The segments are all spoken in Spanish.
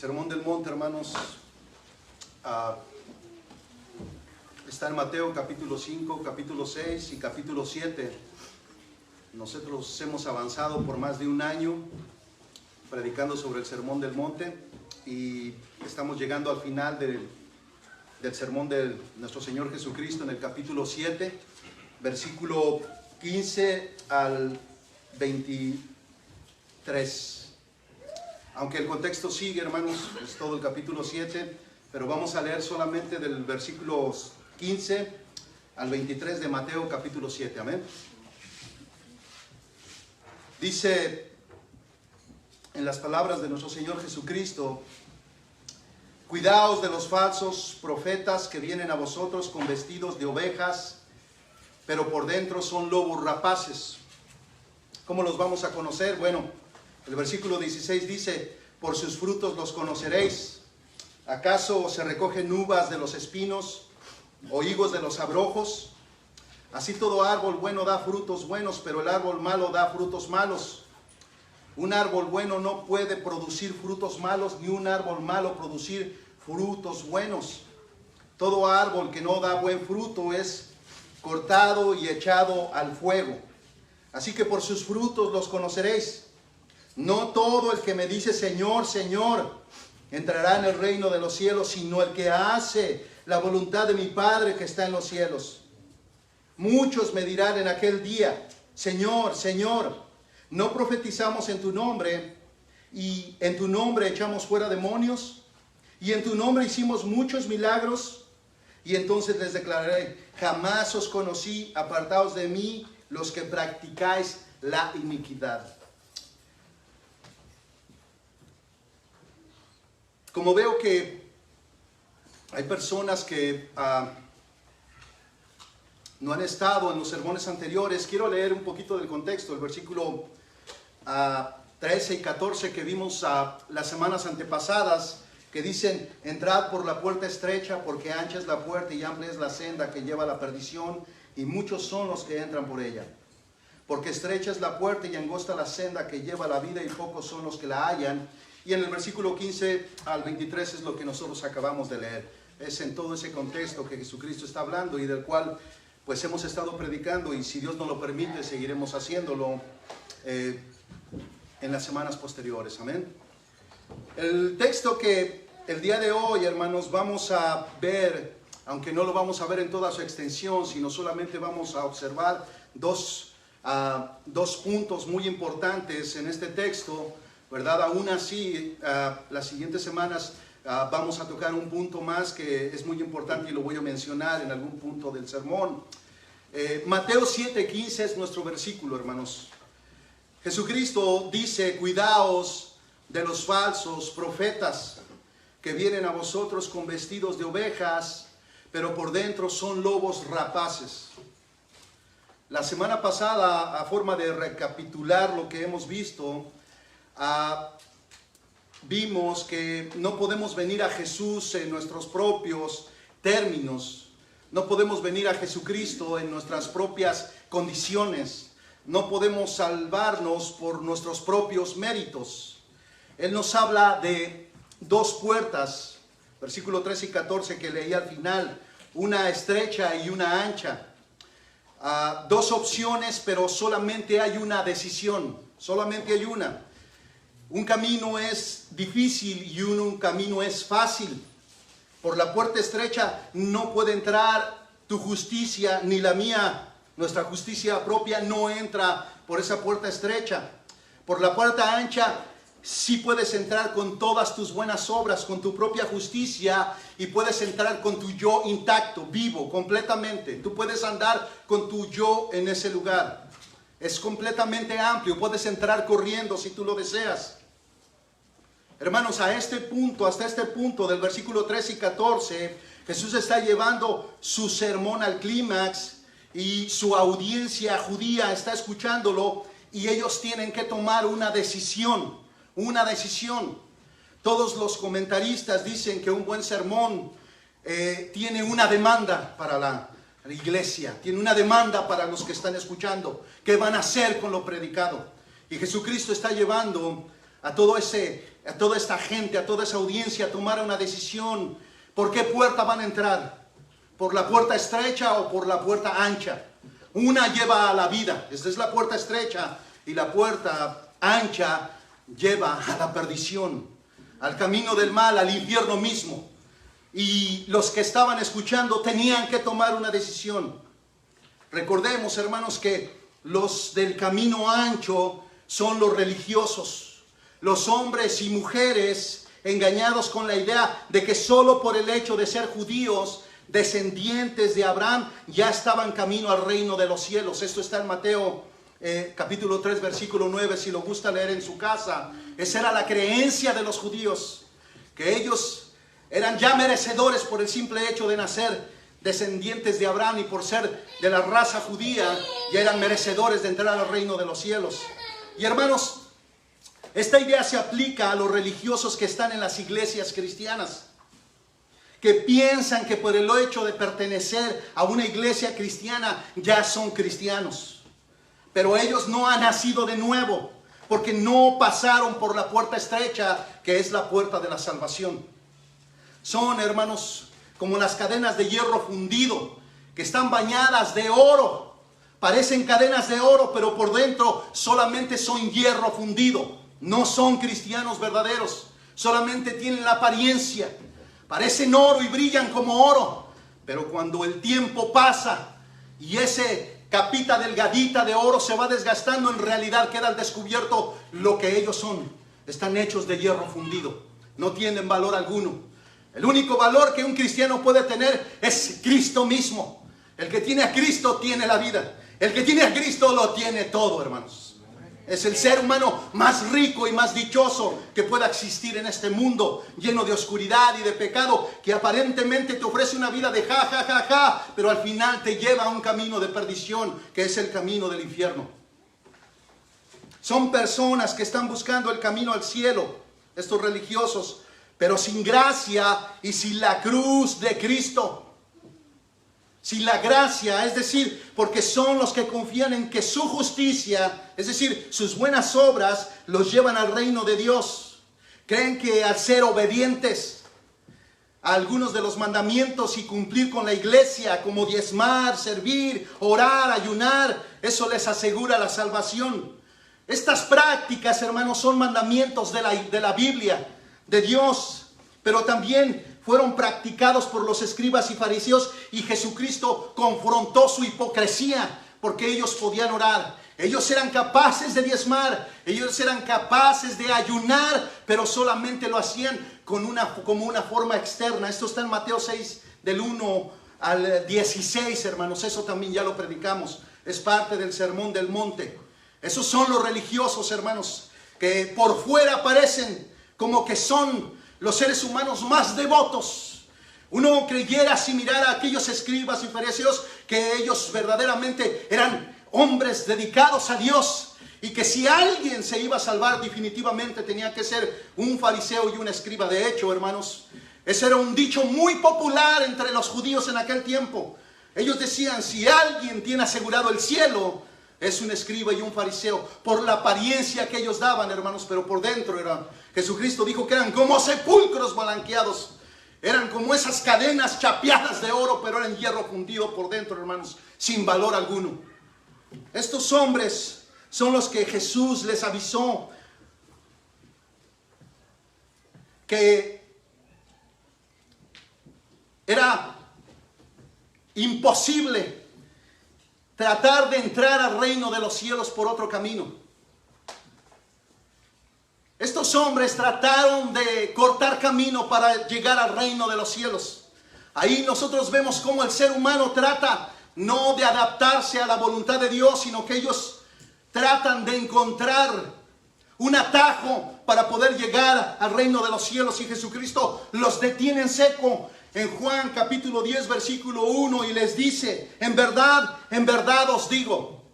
Sermón del Monte, hermanos, está en Mateo capítulo 5, capítulo 6 y capítulo 7. Nosotros hemos avanzado por más de un año predicando sobre el Sermón del Monte y estamos llegando al final del sermón de nuestro Señor Jesucristo en el capítulo 7, versículo 15 al 23. Aunque el contexto sigue, hermanos, es todo el capítulo 7, pero vamos a leer solamente del versículo 15 al 23 de Mateo capítulo 7, amén. Dice en las palabras de nuestro Señor Jesucristo: cuidaos de los falsos profetas que vienen a vosotros con vestidos de ovejas, pero por dentro son lobos rapaces. ¿Cómo los vamos a conocer? Bueno, el versículo 16 dice: por sus frutos los conoceréis. ¿Acaso se recogen uvas de los espinos o higos de los abrojos? Así todo árbol bueno da frutos buenos, pero el árbol malo da frutos malos. Un árbol bueno no puede producir frutos malos, ni un árbol malo producir frutos buenos. Todo árbol que no da buen fruto es cortado y echado al fuego. Así que por sus frutos los conoceréis. No todo el que me dice Señor, Señor, entrará en el reino de los cielos, sino el que hace la voluntad de mi Padre que está en los cielos. Muchos me dirán en aquel día: Señor, Señor, ¿no profetizamos en tu nombre? Y en tu nombre echamos fuera demonios, y en tu nombre hicimos muchos milagros. Y entonces les declararé: jamás os conocí, apartaos de mí los que practicáis la iniquidad. Como veo que hay personas que no han estado en los sermones anteriores, quiero leer un poquito del contexto, el versículo 13 y 14 que vimos las semanas antepasadas, que dicen: entrad por la puerta estrecha, porque ancha es la puerta y amplia es la senda que lleva a la perdición, y muchos son los que entran por ella. Porque estrecha es la puerta y angosta la senda que lleva a la vida, y pocos son los que la hallan. Y en el versículo 15 al 23 es lo que nosotros acabamos de leer. Es en todo ese contexto que Jesucristo está hablando y del cual pues hemos estado predicando, y si Dios nos lo permite seguiremos haciéndolo en las semanas posteriores. Amén. El texto que el día de hoy, hermanos, vamos a ver, aunque no lo vamos a ver en toda su extensión, sino solamente vamos a observar dos puntos muy importantes en este texto, ¿verdad? Aún así, las siguientes semanas vamos a tocar un punto más que es muy importante y lo voy a mencionar en algún punto del sermón. Mateo 7:15 es nuestro versículo, hermanos. Jesucristo dice: cuidaos de los falsos profetas que vienen a vosotros con vestidos de ovejas, pero por dentro son lobos rapaces. La semana pasada, a forma de recapitular lo que hemos visto, vimos que no podemos venir a Jesús en nuestros propios términos, no podemos venir a Jesucristo en nuestras propias condiciones, no podemos salvarnos por nuestros propios méritos. Él nos habla de dos puertas, versículo 13 y 14 que leí al final, una estrecha y una ancha. Dos opciones, pero solamente hay una decisión, solamente hay una. Un camino es difícil y un camino es fácil. Por la puerta estrecha no puede entrar tu justicia ni la mía. Nuestra justicia propia no entra por esa puerta estrecha. Por la puerta ancha sí puedes entrar con todas tus buenas obras, con tu propia justicia, y puedes entrar con tu yo intacto, vivo, completamente. Tú puedes andar con tu yo en ese lugar. Es completamente amplio, puedes entrar corriendo si tú lo deseas. Hermanos, hasta este punto del versículo 13 y 14, Jesús está llevando su sermón al clímax y su audiencia judía está escuchándolo, y ellos tienen que tomar una decisión. Todos los comentaristas dicen que un buen sermón tiene una demanda para la iglesia, tiene una demanda para los que están escuchando. ¿Qué van a hacer con lo predicado? Y Jesucristo está llevando a todo ese a toda esta gente, a toda esa audiencia, tomara una decisión. ¿Por qué puerta van a entrar? ¿Por la puerta estrecha o por la puerta ancha? Una lleva a la vida, esta es la puerta estrecha, y la puerta ancha lleva a la perdición, al camino del mal, al infierno mismo. Y los que estaban escuchando tenían que tomar una decisión. Recordemos, hermanos, que los del camino ancho son los religiosos, los hombres y mujeres engañados con la idea de que solo por el hecho de ser judíos, descendientes de Abraham, ya estaban camino al reino de los cielos. Esto está en Mateo capítulo 3, versículo 9, si lo gusta leer en su casa. Esa era la creencia de los judíos, que ellos eran ya merecedores por el simple hecho de nacer descendientes de Abraham, y por ser de la raza judía ya eran merecedores de entrar al reino de los cielos. Y hermanos, esta idea se aplica a los religiosos que están en las iglesias cristianas, que piensan que por el hecho de pertenecer a una iglesia cristiana ya son cristianos. Pero ellos no han nacido de nuevo, porque no pasaron por la puerta estrecha, que es la puerta de la salvación. Son, hermanos, como las cadenas de hierro fundido, que están bañadas de oro. Parecen cadenas de oro, pero por dentro solamente son hierro fundido. No son cristianos verdaderos, solamente tienen la apariencia. Parecen oro y brillan como oro, pero cuando el tiempo pasa y ese capita delgadita de oro se va desgastando, en realidad queda al descubierto lo que ellos son. Están hechos de hierro fundido, no tienen valor alguno. El único valor que un cristiano puede tener es Cristo mismo. El que tiene a Cristo tiene la vida. El que tiene a Cristo lo tiene todo, hermanos. Es el ser humano más rico y más dichoso que pueda existir en este mundo lleno de oscuridad y de pecado, que aparentemente te ofrece una vida de ja, ja, ja, ja, pero al final te lleva a un camino de perdición, que es el camino del infierno. Son personas que están buscando el camino al cielo, estos religiosos, pero sin gracia y sin la cruz de Cristo. Sin la gracia, es decir, porque son los que confían en que su justicia, es decir, sus buenas obras, los llevan al reino de Dios. Creen que al ser obedientes a algunos de los mandamientos y cumplir con la iglesia, como diezmar, servir, orar, ayunar, eso les asegura la salvación. Estas prácticas, hermanos, son mandamientos de la Biblia, de Dios, pero también fueron practicados por los escribas y fariseos, y Jesucristo confrontó su hipocresía, porque ellos podían orar, ellos eran capaces de diezmar, ellos eran capaces de ayunar, pero solamente lo hacían como una forma externa. Esto está en Mateo 6, del 1 al 16, hermanos. Eso también ya lo predicamos, es parte del Sermón del Monte. Esos son los religiosos, hermanos, que por fuera parecen como que son los seres humanos más devotos. Uno creyera, si mirara a aquellos escribas y fariseos, que ellos verdaderamente eran hombres dedicados a Dios, y que si alguien se iba a salvar definitivamente tenía que ser un fariseo y un escriba. De hecho, hermanos, ese era un dicho muy popular entre los judíos en aquel tiempo. Ellos decían, si alguien tiene asegurado el cielo, es un escriba y un fariseo, por la apariencia que ellos daban, hermanos, pero por dentro eran. Jesucristo dijo que eran como sepulcros blanqueados, eran como esas cadenas chapeadas de oro, pero eran hierro fundido por dentro, hermanos, sin valor alguno. Estos hombres son los que Jesús les avisó que era imposible tratar de entrar al reino de los cielos por otro camino. Estos hombres trataron de cortar camino para llegar al reino de los cielos. Ahí nosotros vemos cómo el ser humano trata no de adaptarse a la voluntad de Dios, sino que ellos tratan de encontrar un atajo para poder llegar al reino de los cielos, y Jesucristo los detiene en seco en Juan capítulo 10 versículo 1 y les dice, en verdad os digo,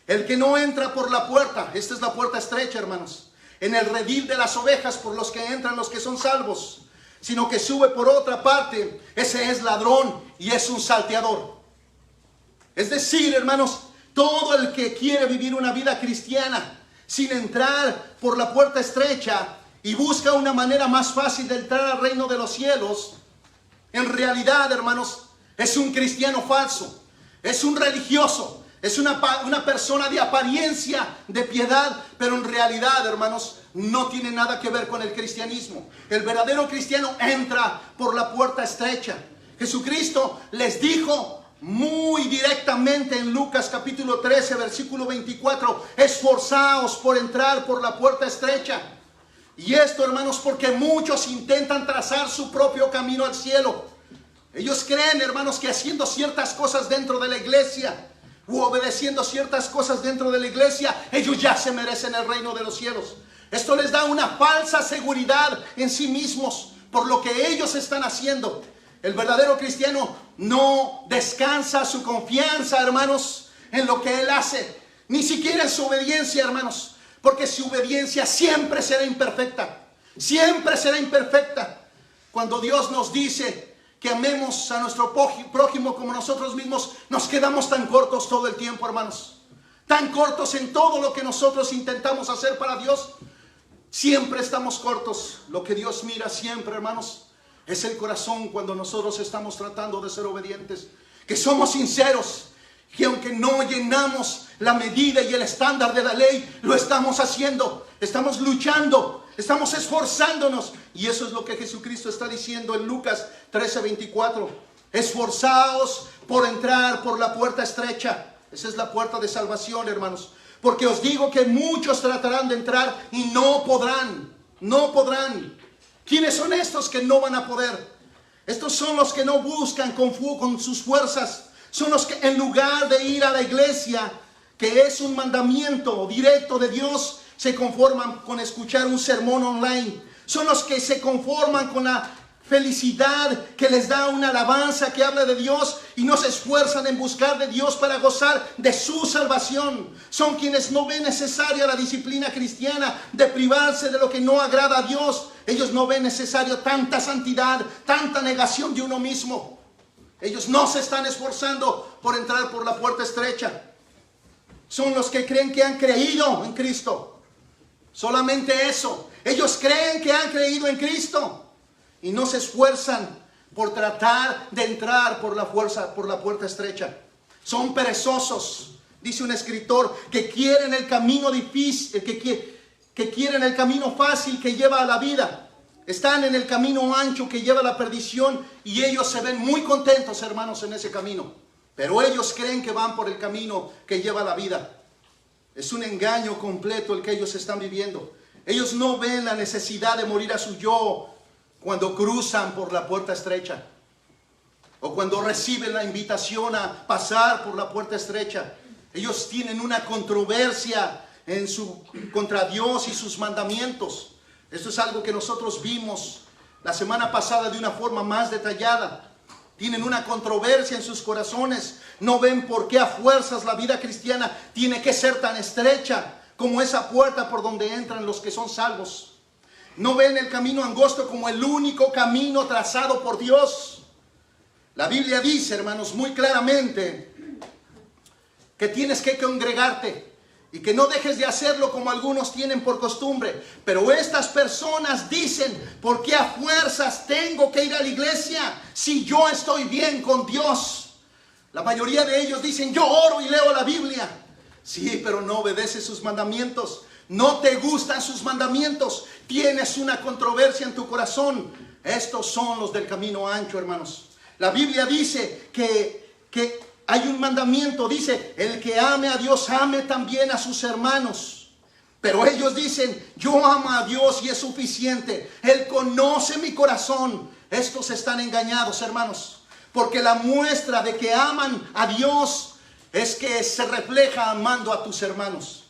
el que no entra por la puerta, esta es la puerta estrecha, hermanos, en el redil de las ovejas por los que entran los que son salvos, sino que sube por otra parte, ese es ladrón y es un salteador. Es decir, hermanos, todo el que quiere vivir una vida cristiana sin entrar por la puerta estrecha y busca una manera más fácil de entrar al reino de los cielos, en realidad, hermanos, es un cristiano falso, es un religioso, es una persona de apariencia de piedad, pero en realidad, hermanos, no tiene nada que ver con el cristianismo. El verdadero cristiano entra por la puerta estrecha. Jesucristo les dijo muy directamente en Lucas capítulo 13, versículo 24, esforzaos por entrar por la puerta estrecha. Y esto, hermanos, porque muchos intentan trazar su propio camino al cielo. Ellos creen, hermanos, que haciendo ciertas cosas dentro de la iglesia u obedeciendo ciertas cosas dentro de la iglesia, ellos ya se merecen el reino de los cielos. Esto les da una falsa seguridad en sí mismos por lo que ellos están haciendo. El verdadero cristiano no descansa su confianza, hermanos, en lo que él hace, ni siquiera en su obediencia, hermanos, porque su obediencia siempre será imperfecta, siempre será imperfecta. Cuando Dios nos dice que amemos a nuestro prójimo como nosotros mismos, nos quedamos tan cortos todo el tiempo, hermanos, tan cortos en todo lo que nosotros intentamos hacer para Dios. Siempre estamos cortos. Lo que Dios mira siempre, hermanos, es el corazón cuando nosotros estamos tratando de ser obedientes, que somos sinceros, que aunque no llenamos la medida y el estándar de la ley, lo estamos haciendo, estamos luchando, estamos esforzándonos. Y eso es lo que Jesucristo está diciendo en Lucas 13:24. Esforzaos por entrar por la puerta estrecha. Esa es la puerta de salvación, hermanos. Porque os digo que muchos tratarán de entrar y no podrán. No podrán. ¿Quiénes son estos que no van a poder? Estos son los que no buscan con sus fuerzas. Son los que en lugar de ir a la iglesia, que es un mandamiento directo de Dios, se conforman con escuchar un sermón online. Son los que se conforman con la felicidad que les da una alabanza que habla de Dios y no se esfuerzan en buscar de Dios para gozar de su salvación. Son quienes no ven necesaria la disciplina cristiana de privarse de lo que no agrada a Dios. Ellos no ven necesario tanta santidad, tanta negación de uno mismo. Ellos no se están esforzando por entrar por la puerta estrecha. Son los que creen que han creído en Cristo. Solamente eso. Ellos creen que han creído en Cristo y no se esfuerzan por tratar de entrar por la puerta estrecha. Son perezosos, dice un escritor, que quieren el camino difícil, que quieren el camino fácil que lleva a la vida. Están en el camino ancho que lleva a la perdición y ellos se ven muy contentos, hermanos, en ese camino. Pero ellos creen que van por el camino que lleva a la vida. Es un engaño completo el que ellos están viviendo. Ellos no ven la necesidad de morir a su yo cuando cruzan por la puerta estrecha o cuando reciben la invitación a pasar por la puerta estrecha. Ellos tienen una controversia contra Dios y sus mandamientos. Esto es algo que nosotros vimos la semana pasada de una forma más detallada. Tienen una controversia en sus corazones. No ven por qué a fuerzas la vida cristiana tiene que ser tan estrecha como esa puerta por donde entran los que son salvos. No ven el camino angosto como el único camino trazado por Dios. La Biblia dice, hermanos, muy claramente que tienes que congregarte y que no dejes de hacerlo como algunos tienen por costumbre. Pero estas personas dicen, ¿por qué a fuerzas tengo que ir a la iglesia si yo estoy bien con Dios? La mayoría de ellos dicen, yo oro y leo la Biblia. Sí, pero no obedeces sus mandamientos. No te gustan sus mandamientos. Tienes una controversia en tu corazón. Estos son los del camino ancho, hermanos. La Biblia dice que hay un mandamiento. Dice, el que ame a Dios, ame también a sus hermanos. Pero ellos dicen, yo amo a Dios y es suficiente. Él conoce mi corazón. Estos están engañados, hermanos. Porque la muestra de que aman a Dios es que se refleja amando a tus hermanos.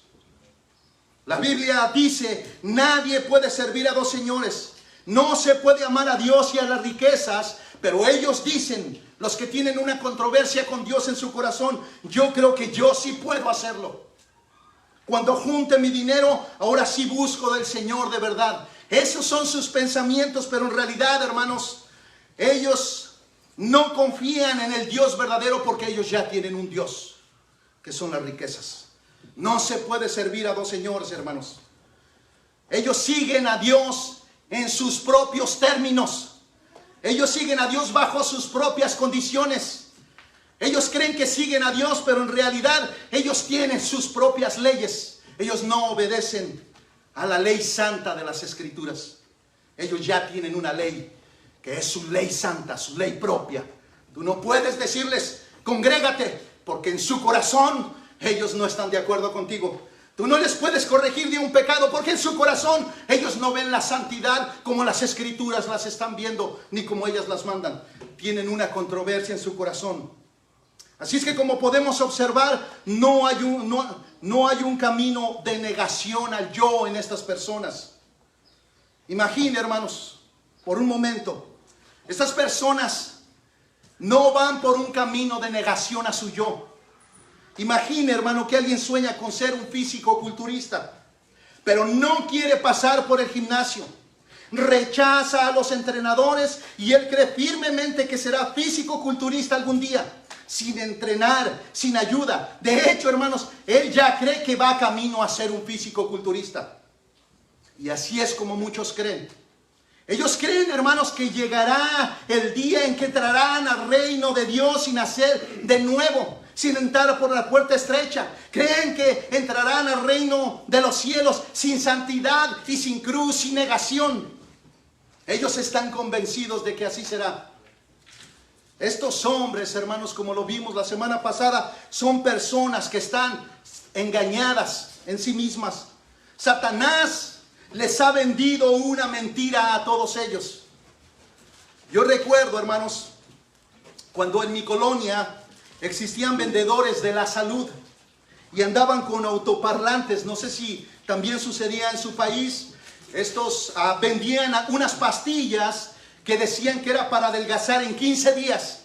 La Biblia dice, nadie puede servir a dos señores. No se puede amar a Dios y a las riquezas. Pero ellos dicen, los que tienen una controversia con Dios en su corazón, yo creo que yo sí puedo hacerlo. Cuando junte mi dinero, ahora sí busco del Señor de verdad. Esos son sus pensamientos, pero en realidad, hermanos, ellos no confían en el Dios verdadero porque ellos ya tienen un Dios, que son las riquezas. No se puede servir a dos señores, hermanos. Ellos siguen a Dios en sus propios términos. Ellos siguen a Dios bajo sus propias condiciones. Ellos creen que siguen a Dios, pero en realidad ellos tienen sus propias leyes. Ellos no obedecen a la ley santa de las Escrituras. Ellos ya tienen una ley que es su ley santa, su ley propia. Tú no puedes decirles, congrégate, porque en su corazón ellos no están de acuerdo contigo. Tú no les puedes corregir de un pecado, porque en su corazón ellos no ven la santidad como las Escrituras las están viendo, ni como ellas las mandan. Tienen una controversia en su corazón. Así es que, como podemos observar, no hay un camino de negación al yo en estas personas. Imagine, hermanos, por un momento, estas personas no van por un camino de negación a su yo. Imagine, hermano, que alguien sueña con ser un físico-culturista, pero no quiere pasar por el gimnasio. Rechaza a los entrenadores y él cree firmemente que será físico-culturista algún día, sin entrenar, sin ayuda. De hecho, hermanos, él ya cree que va camino a ser un físico-culturista. Y así es como muchos creen. Ellos creen, hermanos, que llegará el día en que entrarán al reino de Dios sin nacer de nuevo, sin entrar por la puerta estrecha. Creen que entrarán al reino de los cielos sin santidad y sin cruz, sin negación. Ellos están convencidos de que así será. Estos hombres, hermanos, como lo vimos la semana pasada, son personas que están engañadas en sí mismas. Satanás les ha vendido una mentira a todos ellos. Yo recuerdo, hermanos, cuando en mi colonia existían vendedores de la salud y andaban con autoparlantes. No sé si también sucedía en su país. Estos vendían unas pastillas que decían que era para adelgazar en 15 días,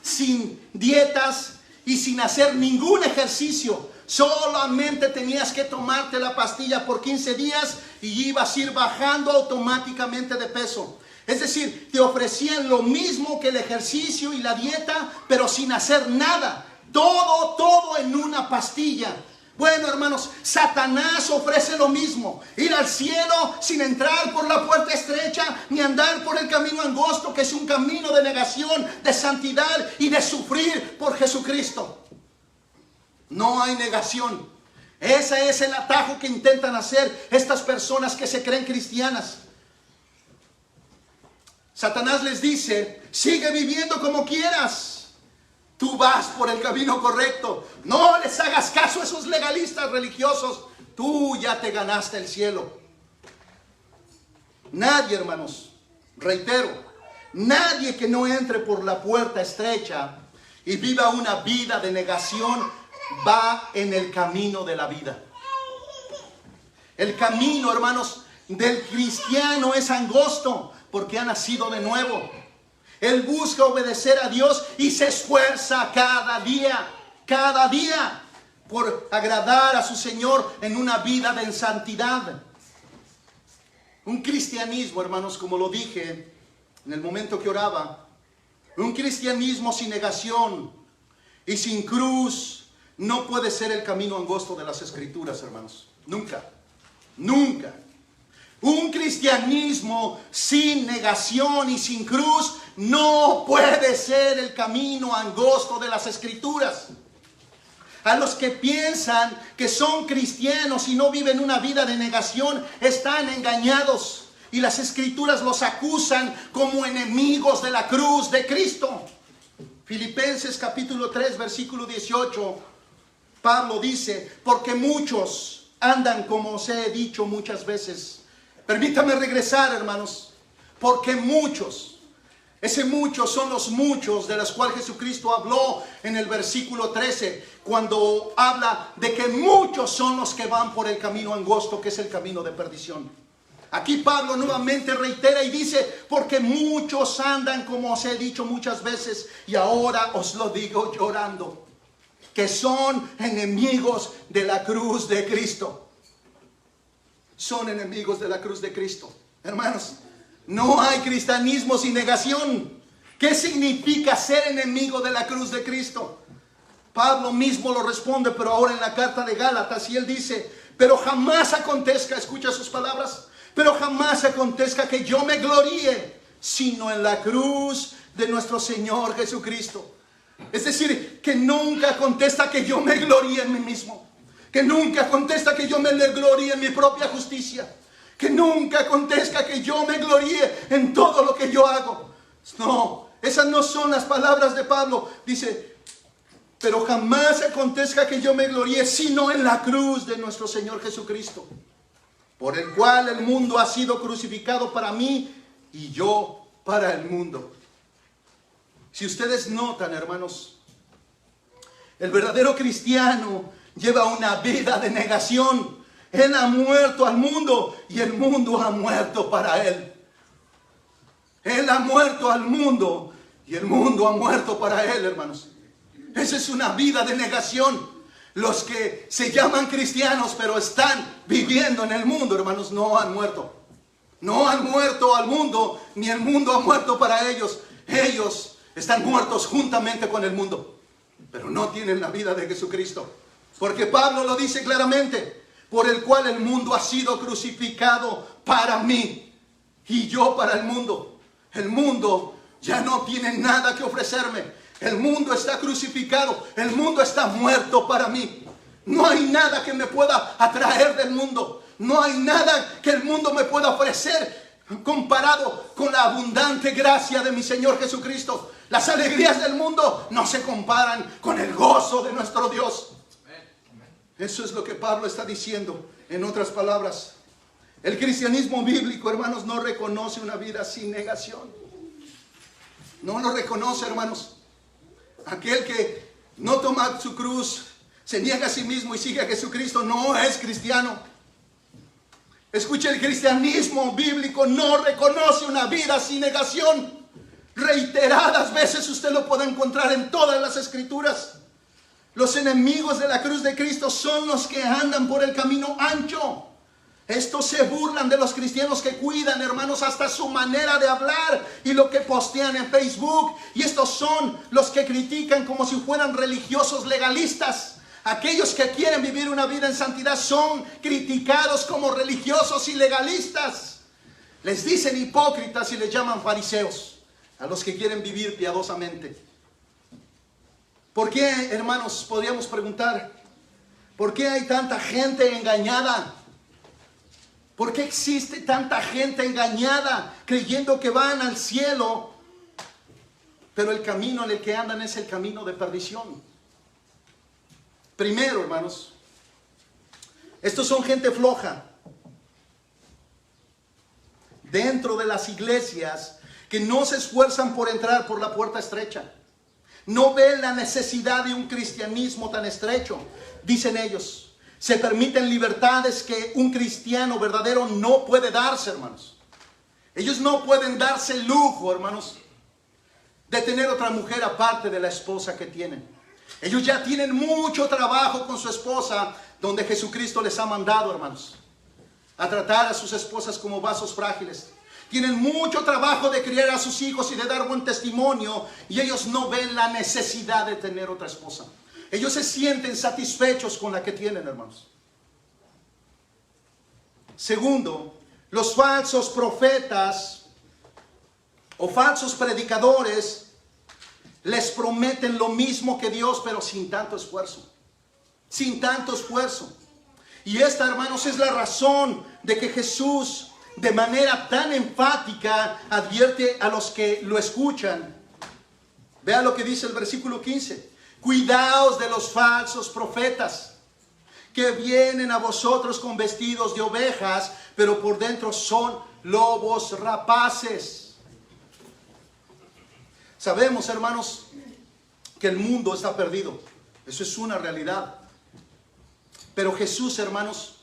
sin dietas y sin hacer ningún ejercicio. Solamente tenías que tomarte la pastilla por 15 días y ibas a ir bajando automáticamente de peso. Es decir, te ofrecían lo mismo que el ejercicio y la dieta, pero sin hacer nada. Todo en una pastilla. Bueno, hermanos, Satanás ofrece lo mismo. Ir al cielo sin entrar por la puerta estrecha, ni andar por el camino angosto, que es un camino de negación, de santidad y de sufrir por Jesucristo. No hay negación. Ese es el atajo que intentan hacer estas personas que se creen cristianas. Satanás les dice, sigue viviendo como quieras. Tú vas por el camino correcto. No les hagas caso a esos legalistas religiosos. Tú ya te ganaste el cielo. Nadie, hermanos, reitero, nadie que no entre por la puerta estrecha y viva una vida de negación va en el camino de la vida. El camino, hermanos, del cristiano es angosto porque ha nacido de nuevo. Él busca obedecer a Dios y se esfuerza cada día por agradar a su Señor en una vida de santidad. Un cristianismo, hermanos, como lo dije en el momento que oraba, un cristianismo sin negación y sin cruz no puede ser el camino angosto de las Escrituras, hermanos. Nunca. Un cristianismo sin negación y sin cruz no puede ser el camino angosto de las Escrituras. A los que piensan que son cristianos y no viven una vida de negación, están engañados. Y las Escrituras los acusan como enemigos de la cruz de Cristo. Filipenses capítulo 3, versículo 18, Pablo dice, porque muchos andan como os he dicho muchas veces. Permítame regresar, hermanos, porque muchos, ese muchos son los muchos de los cuales Jesucristo habló en el versículo 13, cuando habla de que muchos son los que van por el camino angosto, que es el camino de perdición. Aquí Pablo nuevamente reitera y dice, porque muchos andan como os he dicho muchas veces, y ahora os lo digo llorando, que son enemigos de la cruz de Cristo. Son enemigos de la cruz de Cristo. Hermanos, no hay cristianismo sin negación. ¿Qué significa ser enemigo de la cruz de Cristo? Pablo mismo lo responde, pero ahora en la carta de Gálatas, y él dice, Pero jamás acontezca, escucha sus palabras, pero jamás acontezca que yo me gloríe, sino en la cruz de nuestro Señor Jesucristo. Es decir, que nunca acontezca que yo me gloríe en mí mismo. Que nunca acontezca que yo me gloríe en mi propia justicia. Que nunca acontezca que yo me gloríe en todo lo que yo hago. No, esas no son las palabras de Pablo. Dice, pero jamás acontezca que yo me gloríe, sino en la cruz de nuestro Señor Jesucristo, por el cual el mundo ha sido crucificado para mí y yo para el mundo. Si ustedes notan, hermanos, el verdadero cristiano lleva una vida de negación. Él ha muerto al mundo y el mundo ha muerto para él. Él ha muerto al mundo y el mundo ha muerto para él, hermanos. Esa es una vida de negación. Los que se llaman cristianos pero están viviendo en el mundo, hermanos, no han muerto. No han muerto al mundo, ni el mundo ha muerto para ellos. Ellos están muertos juntamente con el mundo, pero no tienen la vida de Jesucristo. Porque Pablo lo dice claramente, por el cual el mundo ha sido crucificado para mí y yo para el mundo. El mundo ya no tiene nada que ofrecerme. El mundo está crucificado, el mundo está muerto para mí. No hay nada que me pueda atraer del mundo. No hay nada que el mundo me pueda ofrecer comparado con la abundante gracia de mi Señor Jesucristo. Las alegrías del mundo no se comparan con el gozo de nuestro Dios. Eso es lo que Pablo está diciendo. En otras palabras, el cristianismo bíblico, hermanos, no reconoce una vida sin negación. No lo reconoce, hermanos. Aquel que no toma su cruz, se niega a sí mismo y sigue a Jesucristo, no es cristiano. Escuche, el cristianismo bíblico no reconoce una vida sin negación. Reiteradas veces usted lo puede encontrar en todas las escrituras. Los enemigos de la cruz de Cristo son los que andan por el camino ancho. Estos se burlan de los cristianos que cuidan, hermanos, hasta su manera de hablar y lo que postean en Facebook. Y estos son los que critican como si fueran religiosos legalistas. Aquellos que quieren vivir una vida en santidad son criticados como religiosos y legalistas. Les dicen hipócritas y les llaman fariseos a los que quieren vivir piadosamente. ¿Por qué, hermanos, podríamos preguntar? ¿Por qué hay tanta gente engañada? ¿Por qué existe tanta gente engañada creyendo que van al cielo, pero el camino en el que andan es el camino de perdición? Primero, hermanos, estos son gente floja dentro de las iglesias que no se esfuerzan por entrar por la puerta estrecha. No ven la necesidad de un cristianismo tan estrecho. Dicen ellos, se permiten libertades que un cristiano verdadero no puede darse, hermanos. Ellos no pueden darse el lujo, hermanos, de tener otra mujer aparte de la esposa que tienen. Ellos ya tienen mucho trabajo con su esposa, donde Jesucristo les ha mandado, hermanos, a tratar a sus esposas como vasos frágiles. Tienen mucho trabajo de criar a sus hijos y de dar buen testimonio, y ellos no ven la necesidad de tener otra esposa. Ellos se sienten satisfechos con la que tienen, hermanos. Segundo, los falsos profetas o falsos predicadores les prometen lo mismo que Dios, pero sin tanto esfuerzo. Sin tanto esfuerzo. Y esta, hermanos, es la razón de que Jesús, de manera tan enfática, advierte a los que lo escuchan. Vea lo que dice el versículo 15. Cuidaos de los falsos profetas, que vienen a vosotros con vestidos de ovejas, pero por dentro son lobos rapaces. Sabemos, hermanos, que el mundo está perdido. Eso es una realidad. Pero Jesús, hermanos,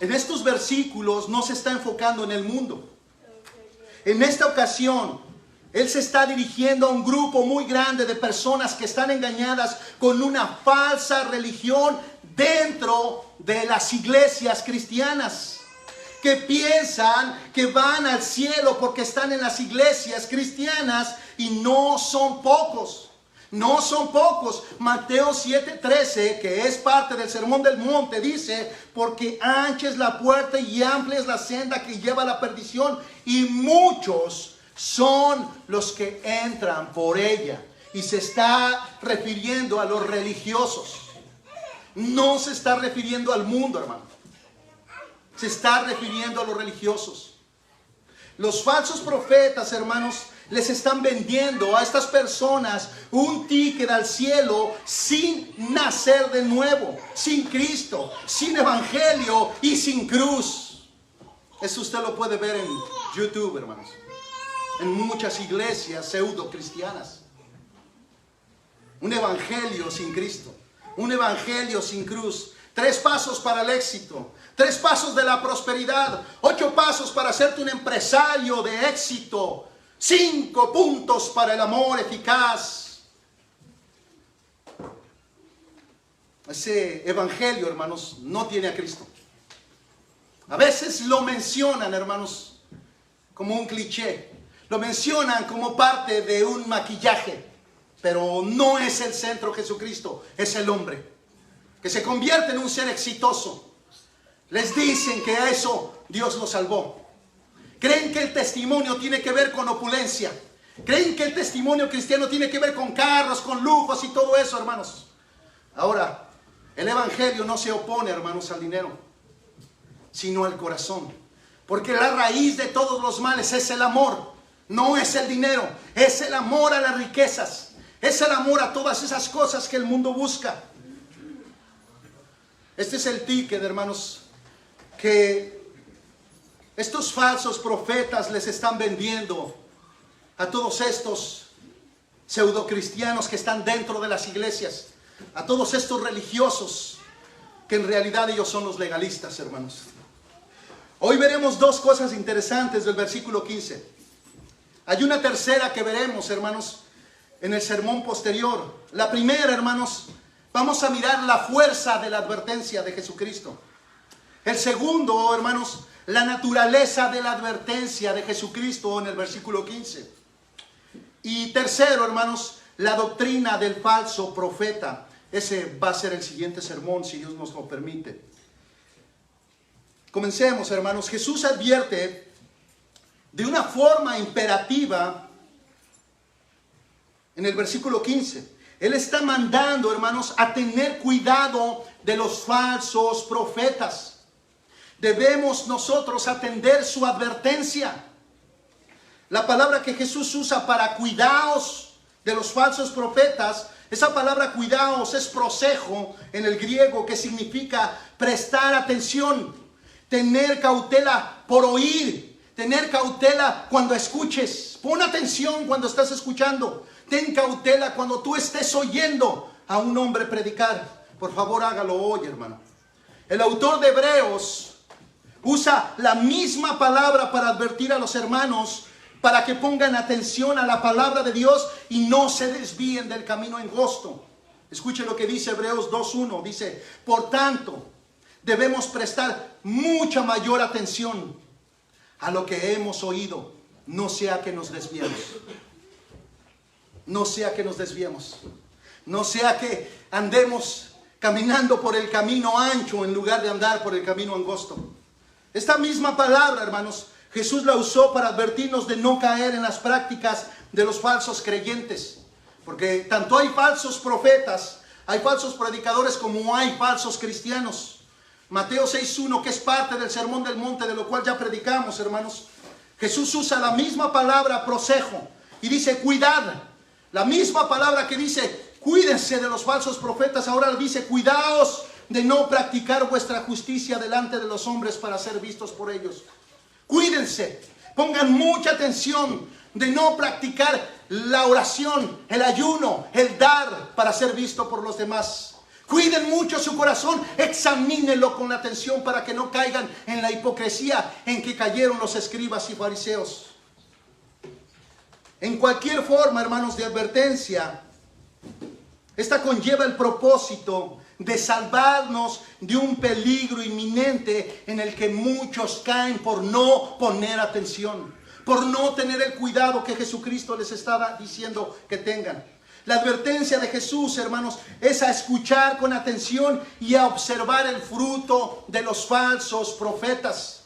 en estos versículos no se está enfocando en el mundo. En esta ocasión, Él se está dirigiendo a un grupo muy grande de personas que están engañadas con una falsa religión dentro de las iglesias cristianas, que piensan que van al cielo porque están en las iglesias cristianas, y no son pocos. No son pocos. Mateo 7:13, que es parte del Sermón del Monte, dice: porque ancha es la puerta y amplia es la senda que lleva a la perdición, y muchos son los que entran por ella. Y se está refiriendo a los religiosos. No se está refiriendo al mundo, hermano. Se está refiriendo a los religiosos. Los falsos profetas, hermanos, les están vendiendo a estas personas un ticket al cielo sin nacer de nuevo, sin Cristo, sin evangelio y sin cruz. Eso usted lo puede ver en YouTube, hermanos, en muchas iglesias pseudo cristianas. Un evangelio sin Cristo, un evangelio sin cruz. 3 pasos para el éxito, 3 pasos de la prosperidad, 8 pasos para hacerte un empresario de éxito, 5 puntos para el amor eficaz. Ese evangelio, hermanos, no tiene a Cristo. A veces lo mencionan, hermanos, como un cliché. Lo mencionan como parte de un maquillaje. Pero no es el centro Jesucristo, es el hombre, que se convierte en un ser exitoso. Les dicen que a eso Dios lo salvó. Creen que el testimonio tiene que ver con opulencia. Creen que el testimonio cristiano tiene que ver con carros, con lujos y todo eso, hermanos. Ahora, el evangelio no se opone, hermanos, al dinero, sino al corazón. Porque la raíz de todos los males es el amor. No es el dinero, es el amor a las riquezas. Es el amor a todas esas cosas que el mundo busca. Este es el ticket, hermanos, que estos falsos profetas les están vendiendo a todos estos pseudocristianos que están dentro de las iglesias, a todos estos religiosos, que en realidad ellos son los legalistas, hermanos. Hoy veremos 2 cosas interesantes del versículo 15. Hay una tercera que veremos, hermanos, en el sermón posterior. La primera, hermanos, vamos a mirar la fuerza de la advertencia de Jesucristo. El segundo, hermanos, la naturaleza de la advertencia de Jesucristo en el versículo 15. Y tercero, hermanos, la doctrina del falso profeta. Ese va a ser el siguiente sermón, si Dios nos lo permite. Comencemos, hermanos. Jesús advierte de una forma imperativa en el versículo 15. Él está mandando, hermanos, a tener cuidado de los falsos profetas. Debemos nosotros atender su advertencia. La palabra que Jesús usa para cuidaos de los falsos profetas, esa palabra cuidaos es prosejo en el griego, que significa prestar atención, tener cautela por oír, tener cautela cuando escuches. Pon atención cuando estás escuchando. Ten cautela cuando tú estés oyendo a un hombre predicar. Por favor, hágalo hoy, hermano. El autor de Hebreos usa la misma palabra para advertir a los hermanos, para que pongan atención a la palabra de Dios y no se desvíen del camino angosto. Escuche lo que dice Hebreos 2:1. Dice: por tanto, debemos prestar mucha mayor atención a lo que hemos oído, no sea que nos desviemos. No sea que nos desviemos. No sea que andemos caminando por el camino ancho en lugar de andar por el camino angosto. Esta misma palabra, hermanos, Jesús la usó para advertirnos de no caer en las prácticas de los falsos creyentes. Porque tanto hay falsos profetas, hay falsos predicadores, como hay falsos cristianos. Mateo 6:1, que es parte del Sermón del Monte, de lo cual ya predicamos, hermanos. Jesús usa la misma palabra prosejo y dice: cuidad. La misma palabra que dice: cuídense de los falsos profetas, ahora dice: cuidaos de no practicar vuestra justicia delante de los hombres para ser vistos por ellos. Cuídense, pongan mucha atención de no practicar la oración, el ayuno, el dar para ser visto por los demás. Cuiden mucho su corazón, examínenlo con atención para que no caigan en la hipocresía en que cayeron los escribas y fariseos. En cualquier forma, hermanos, de advertencia, esta conlleva el propósito de salvarnos de un peligro inminente en el que muchos caen por no poner atención, por no tener el cuidado que Jesucristo les estaba diciendo que tengan. La advertencia de Jesús, hermanos, es a escuchar con atención y a observar el fruto de los falsos profetas.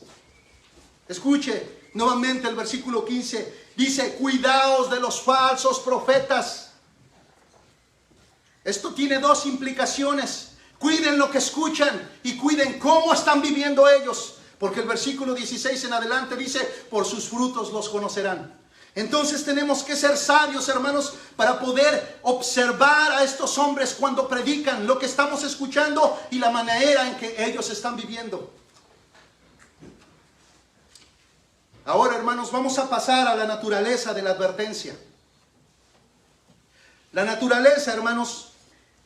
Escuche nuevamente el versículo 15. Dice, cuidaos de los falsos profetas. Esto tiene dos implicaciones. Cuiden lo que escuchan y cuiden cómo están viviendo ellos. Porque el versículo 16 en adelante dice, por sus frutos los conocerán. Entonces tenemos que ser sabios, hermanos, para poder observar a estos hombres cuando predican lo que estamos escuchando y la manera en que ellos están viviendo. Ahora, hermanos, vamos a pasar a la naturaleza de la advertencia. La naturaleza, hermanos,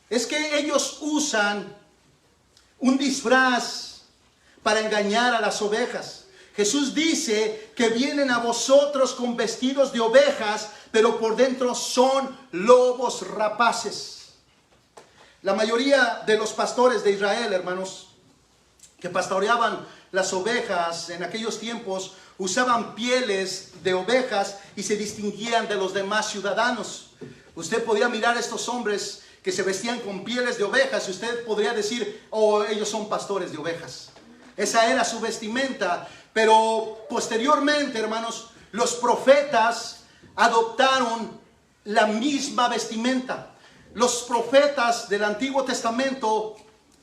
es que ellos usan un disfraz para engañar a las ovejas. Jesús dice que vienen a vosotros con vestidos de ovejas, pero por dentro son lobos rapaces. La mayoría de los pastores de Israel, hermanos, que pastoreaban las ovejas en aquellos tiempos, usaban pieles de ovejas y se distinguían de los demás ciudadanos. Usted podía mirar a estos hombres que se vestían con pieles de ovejas y usted podría decir, oh, ellos son pastores de ovejas. Esa era su vestimenta. Pero posteriormente, hermanos, los profetas adoptaron la misma vestimenta. Los profetas del Antiguo Testamento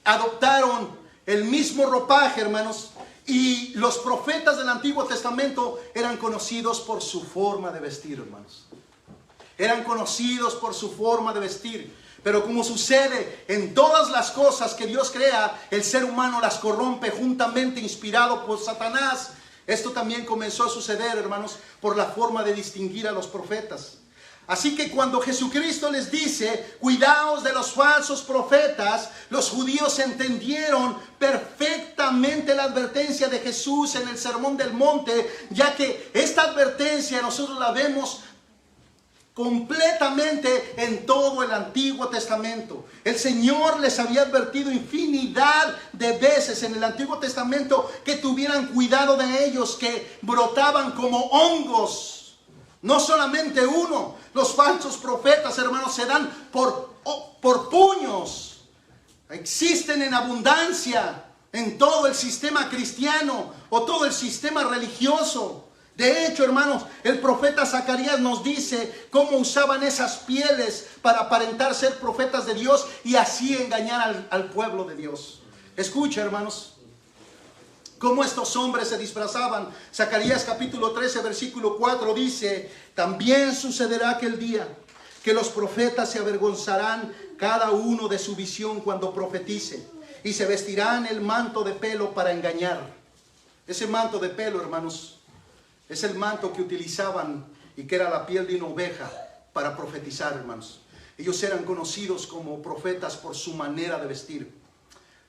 adoptaron el mismo ropaje, hermanos. Y los profetas del Antiguo Testamento eran conocidos por su forma de vestir, hermanos. Eran conocidos por su forma de vestir. Pero como sucede en todas las cosas que Dios crea, el ser humano las corrompe juntamente inspirado por Satanás. Esto también comenzó a suceder, hermanos, por la forma de distinguir a los profetas. Así que cuando Jesucristo les dice, cuidaos de los falsos profetas, los judíos entendieron perfectamente la advertencia de Jesús en el Sermón del Monte, ya que esta advertencia nosotros la vemos completamente en todo el Antiguo Testamento. El Señor les había advertido infinidad de veces en el Antiguo Testamento que tuvieran cuidado de ellos, que brotaban como hongos. No solamente uno, los falsos profetas, hermanos, se dan por puños. Existen en abundancia en todo el sistema cristiano o todo el sistema religioso. De hecho, hermanos, el profeta Zacarías nos dice cómo usaban esas pieles para aparentar ser profetas de Dios y así engañar al pueblo de Dios. Escucha, hermanos, cómo estos hombres se disfrazaban. Zacarías capítulo 13, versículo 4 dice, también sucederá aquel día que los profetas se avergonzarán cada uno de su visión cuando profetice y se vestirán el manto de pelo para engañar. Ese manto de pelo, hermanos, es el manto que utilizaban y que era la piel de una oveja para profetizar, hermanos. Ellos eran conocidos como profetas por su manera de vestir.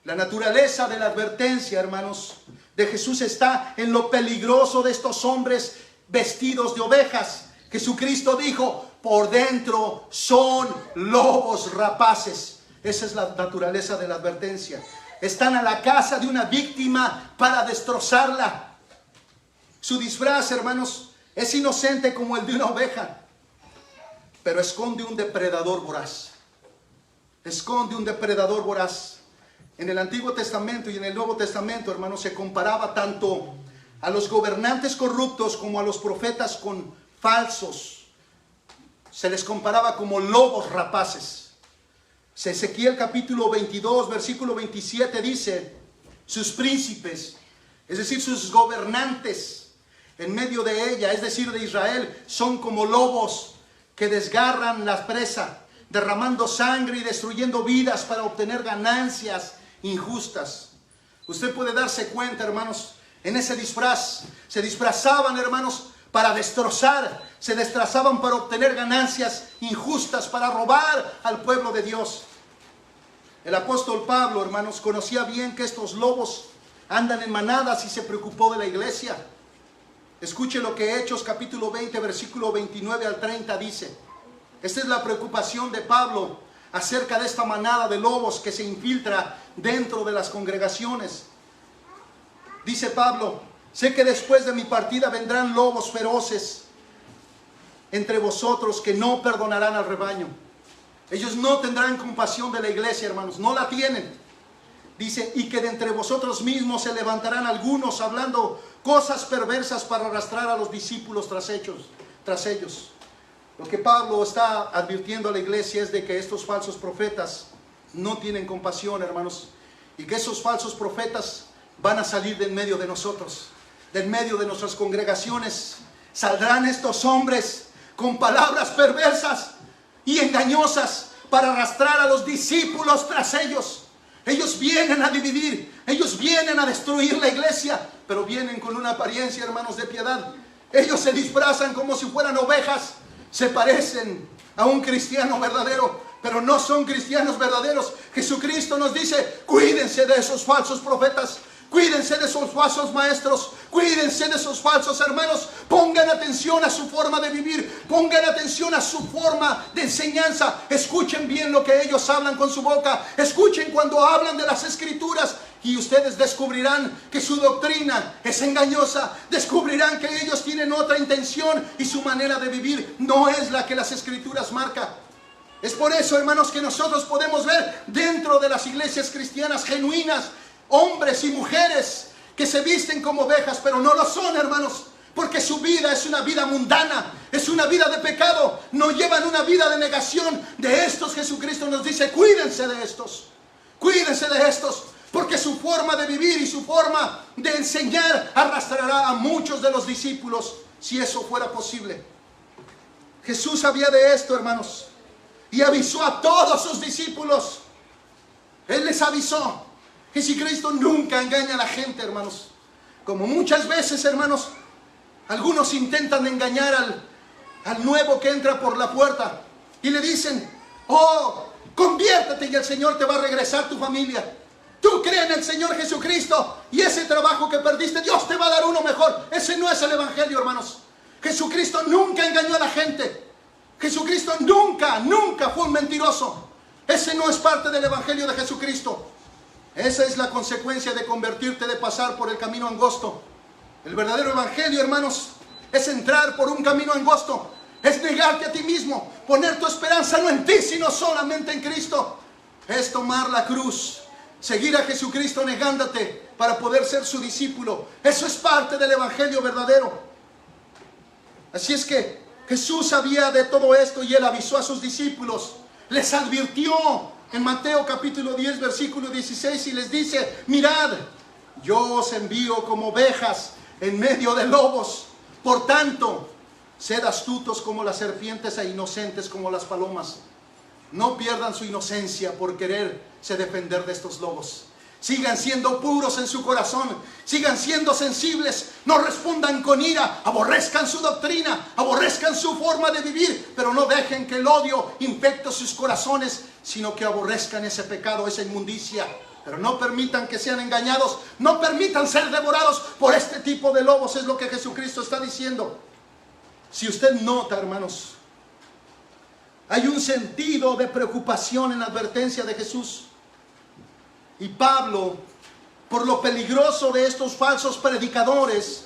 La naturaleza de la advertencia, hermanos, de Jesús está en lo peligroso de estos hombres vestidos de ovejas. Jesucristo dijo, por dentro son lobos rapaces. Esa es la naturaleza de la advertencia. Están a la casa de una víctima para destrozarla. Su disfraz, hermanos, es inocente como el de una oveja, pero esconde un depredador voraz. Esconde un depredador voraz. En el Antiguo Testamento y en el Nuevo Testamento, hermanos, se comparaba tanto a los gobernantes corruptos como a los profetas con falsos. Se les comparaba como lobos rapaces. Ezequiel capítulo 22, versículo 27 dice, sus príncipes, es decir, sus gobernantes, en medio de ella, es decir, de Israel, son como lobos que desgarran la presa, derramando sangre y destruyendo vidas para obtener ganancias injustas. Usted puede darse cuenta, hermanos, en ese disfraz. Se disfrazaban, hermanos, para destrozar. Se disfrazaban para obtener ganancias injustas, para robar al pueblo de Dios. El apóstol Pablo, hermanos, conocía bien que estos lobos andan en manadas y se preocupó de la iglesia. Escuche lo que Hechos capítulo 20, versículo 29 al 30 dice. Esta es la preocupación de Pablo acerca de esta manada de lobos que se infiltra dentro de las congregaciones. Dice Pablo, sé que después de mi partida vendrán lobos feroces entre vosotros que no perdonarán al rebaño. Ellos no tendrán compasión de la iglesia, hermanos, no la tienen. Dice, y que de entre vosotros mismos se levantarán algunos hablando cosas perversas para arrastrar a los discípulos tras ellos. Lo que Pablo está advirtiendo a la iglesia es de que estos falsos profetas no tienen compasión, hermanos, y que esos falsos profetas van a salir del medio de nosotros, del medio de nuestras congregaciones. Saldrán estos hombres con palabras perversas y engañosas para arrastrar a los discípulos tras ellos. Ellos vienen a dividir, ellos vienen a destruir la iglesia, pero vienen con una apariencia, hermanos, de piedad. Ellos se disfrazan como si fueran ovejas, se parecen a un cristiano verdadero, pero no son cristianos verdaderos. Jesucristo nos dice, cuídense de esos falsos profetas, cuídense de esos falsos maestros, cuídense de esos falsos hermanos. Pongan atención a su forma de vivir, pongan atención a su forma de enseñanza. Escuchen bien lo que ellos hablan con su boca, escuchen cuando hablan de las escrituras, y ustedes descubrirán que su doctrina es engañosa. Descubrirán que ellos tienen otra intención y su manera de vivir no es la que las escrituras marcan. Es por eso, hermanos, que nosotros podemos ver dentro de las iglesias cristianas genuinas hombres y mujeres que se visten como ovejas, pero no lo son, hermanos, porque su vida es una vida mundana, es una vida de pecado. No llevan una vida de negación. De estos Jesucristo nos dice, cuídense de estos, cuídense de estos, porque su forma de vivir y su forma de enseñar arrastrará a muchos de los discípulos, si eso fuera posible. Jesús sabía de esto, hermanos, y avisó a todos sus discípulos. Él les avisó. Jesucristo nunca engaña a la gente, hermanos. Como muchas veces, hermanos, algunos intentan engañar al nuevo que entra por la puerta y le dicen, oh, conviértete y el Señor te va a regresar tu familia. Tú crees en el Señor Jesucristo y ese trabajo que perdiste, Dios te va a dar uno mejor. Ese no es el evangelio, hermanos. Jesucristo nunca engañó a la gente. Jesucristo nunca fue un mentiroso. Ese no es parte del evangelio de Jesucristo. Esa es la consecuencia de convertirte, de pasar por el camino angosto. El verdadero evangelio, hermanos, es entrar por un camino angosto. Es negarte a ti mismo, poner tu esperanza no en ti, sino solamente en Cristo. Es tomar la cruz, seguir a Jesucristo negándote para poder ser su discípulo. Eso es parte del evangelio verdadero. Así es que Jesús sabía de todo esto y Él avisó a sus discípulos. Les advirtió en Mateo capítulo 10 versículo 16 y les dice, mirad, yo os envío como ovejas en medio de lobos. Por tanto, sed astutos como las serpientes e inocentes como las palomas. No pierdan su inocencia por quererse defender de estos lobos. Sigan siendo puros en su corazón, sigan siendo sensibles, no respondan con ira, aborrezcan su doctrina, aborrezcan su forma de vivir, pero no dejen que el odio infecte sus corazones, sino que aborrezcan ese pecado, esa inmundicia. Pero no permitan que sean engañados, no permitan ser devorados por este tipo de lobos, es lo que Jesucristo está diciendo. Si usted nota, hermanos, hay un sentido de preocupación en la advertencia de Jesús. Y Pablo, por lo peligroso de estos falsos predicadores,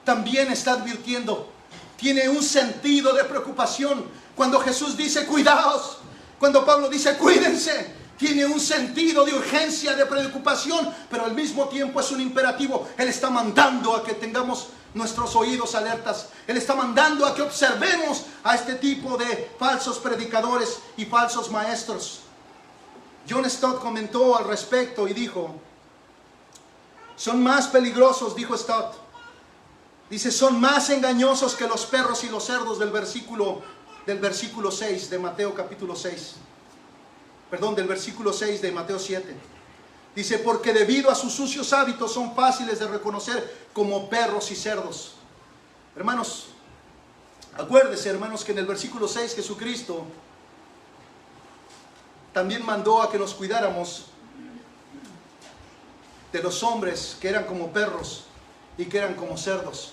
también está advirtiendo. Tiene un sentido de preocupación. Cuando Jesús dice, cuidaos, cuando Pablo dice, cuídense, tiene un sentido de urgencia, de preocupación, pero al mismo tiempo es un imperativo. Él está mandando a que tengamos nuestros oídos alertas. Él está mandando a que observemos a este tipo de falsos predicadores y falsos maestros. John Stott comentó al respecto y dijo, son más peligrosos, dijo Stott, dice, son más engañosos que los perros y los cerdos del versículo 6 de Mateo capítulo 6, perdón, del versículo 6 de Mateo 7. Dice, porque debido a sus sucios hábitos son fáciles de reconocer como perros y cerdos. Hermanos, acuérdense, hermanos, que en el versículo 6 Jesucristo también mandó a que nos cuidáramos de los hombres que eran como perros y que eran como cerdos.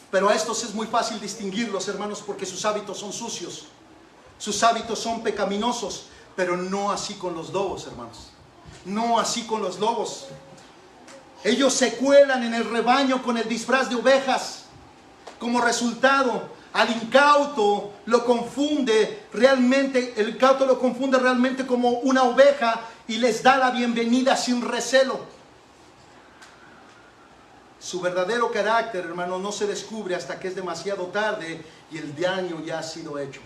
Pero a estos es muy fácil distinguirlos, hermanos, porque sus hábitos son sucios, sus hábitos son pecaminosos, pero no así con los lobos, hermanos. No así con los lobos. Ellos se cuelan en el rebaño con el disfraz de ovejas. Como resultado, Al incauto lo confunde realmente, el incauto lo confunde realmente como una oveja y les da la bienvenida sin recelo. Su verdadero carácter, hermano, no se descubre hasta que es demasiado tarde y el daño ya ha sido hecho.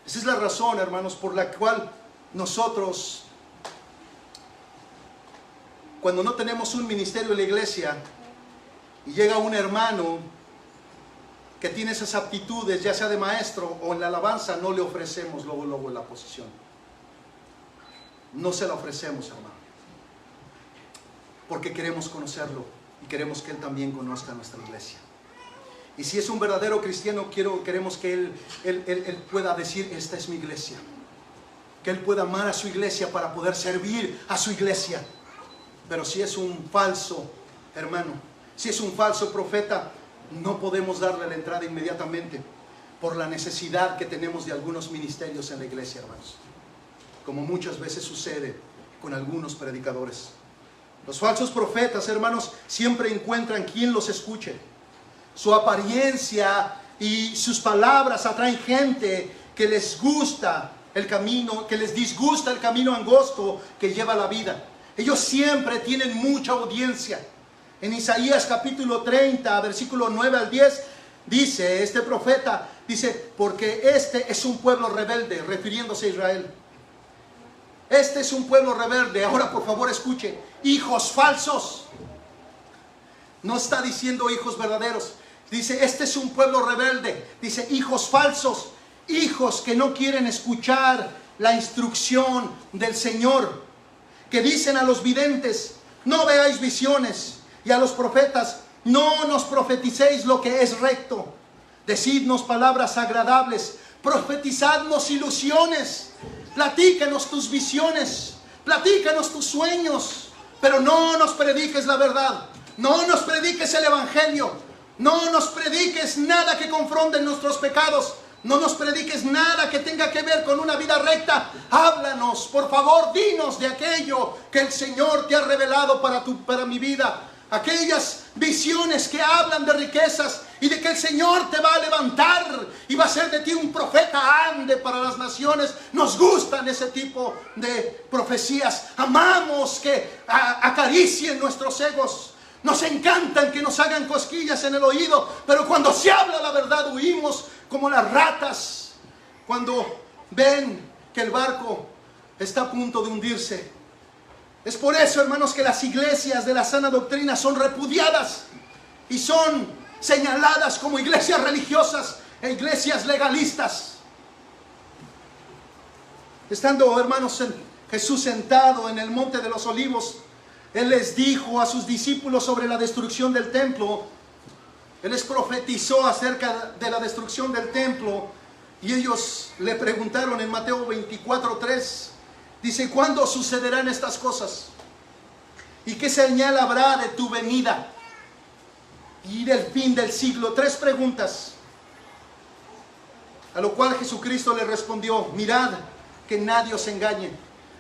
Esa es la razón, hermanos, por la cual nosotros, cuando no tenemos un ministerio en la iglesia y llega un hermano que tiene esas aptitudes, ya sea de maestro o en la alabanza, no le ofrecemos luego la posición. No se la ofrecemos, hermano, porque queremos conocerlo y queremos que él también conozca nuestra iglesia. Y si es un verdadero cristiano, queremos que él pueda decir: esta es mi iglesia. Que él pueda amar a su iglesia para poder servir a su iglesia. Pero si es un falso hermano, si es un falso profeta, no podemos darle la entrada inmediatamente por la necesidad que tenemos de algunos ministerios en la iglesia, hermanos, como muchas veces sucede con algunos predicadores. Los falsos profetas, hermanos, siempre encuentran quien los escuche. Su apariencia y sus palabras atraen gente que les gusta el camino, que les disgusta el camino angosto que lleva la vida. Ellos siempre tienen mucha audiencia. En Isaías capítulo 30, versículo 9 al 10, dice este profeta, dice: porque este es un pueblo rebelde, refiriéndose a Israel. Este es un pueblo rebelde. Ahora por favor escuche: hijos falsos. No está diciendo hijos verdaderos. Dice: este es un pueblo rebelde. Dice: hijos falsos, hijos que no quieren escuchar la instrucción del Señor, que dicen a los videntes: no veáis visiones, y a los profetas: no nos profeticéis lo que es recto. Decidnos palabras agradables, profetizadnos ilusiones, platícanos tus visiones, platícanos tus sueños, pero no nos prediques la verdad, no nos prediques el evangelio, no nos prediques nada que confronte nuestros pecados, no nos prediques nada que tenga que ver con una vida recta. Háblanos, por favor, dinos de aquello que el Señor te ha revelado para mi vida. Aquellas visiones que hablan de riquezas y de que el Señor te va a levantar y va a hacer de ti un profeta ande para las naciones. Nos gustan ese tipo de profecías. Amamos que acaricien nuestros egos. Nos encantan que nos hagan cosquillas en el oído. Pero cuando se habla la verdad, huimos como las ratas cuando ven que el barco está a punto de hundirse. Es por eso, hermanos, que las iglesias de la sana doctrina son repudiadas y son señaladas como iglesias religiosas e iglesias legalistas. Estando, hermanos, Jesús sentado en el monte de los olivos, Él les dijo a sus discípulos sobre la destrucción del templo. Él les profetizó acerca de la destrucción del templo y ellos le preguntaron en Mateo 24:3. Dice: ¿cuándo sucederán estas cosas? ¿Y qué señal habrá de tu venida y del fin del siglo? 3 preguntas. A lo cual Jesucristo le respondió: mirad que nadie os engañe.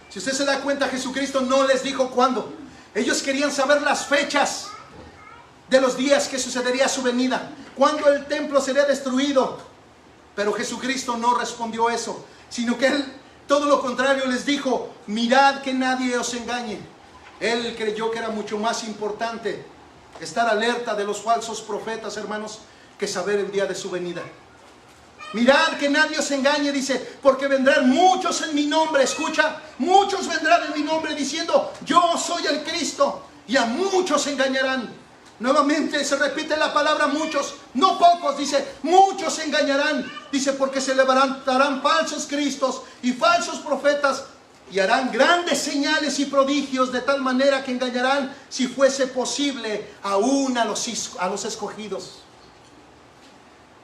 Si usted se da cuenta, Jesucristo no les dijo cuándo. Ellos querían saber las fechas de los días que sucedería su venida, cuándo el templo sería destruido. Pero Jesucristo no respondió eso, sino que Él, todo lo contrario, les dijo: mirad que nadie os engañe. Él creyó que era mucho más importante estar alerta de los falsos profetas, hermanos, que saber el día de su venida. Mirad que nadie os engañe, dice, porque vendrán muchos en mi nombre. Escucha, muchos vendrán en mi nombre diciendo: yo soy el Cristo, y a muchos engañarán. Nuevamente se repite la palabra muchos, no pocos, dice, muchos engañarán. Dice, porque se levantarán falsos cristos y falsos profetas y harán grandes señales y prodigios, de tal manera que engañarán, si fuese posible, aún a los escogidos.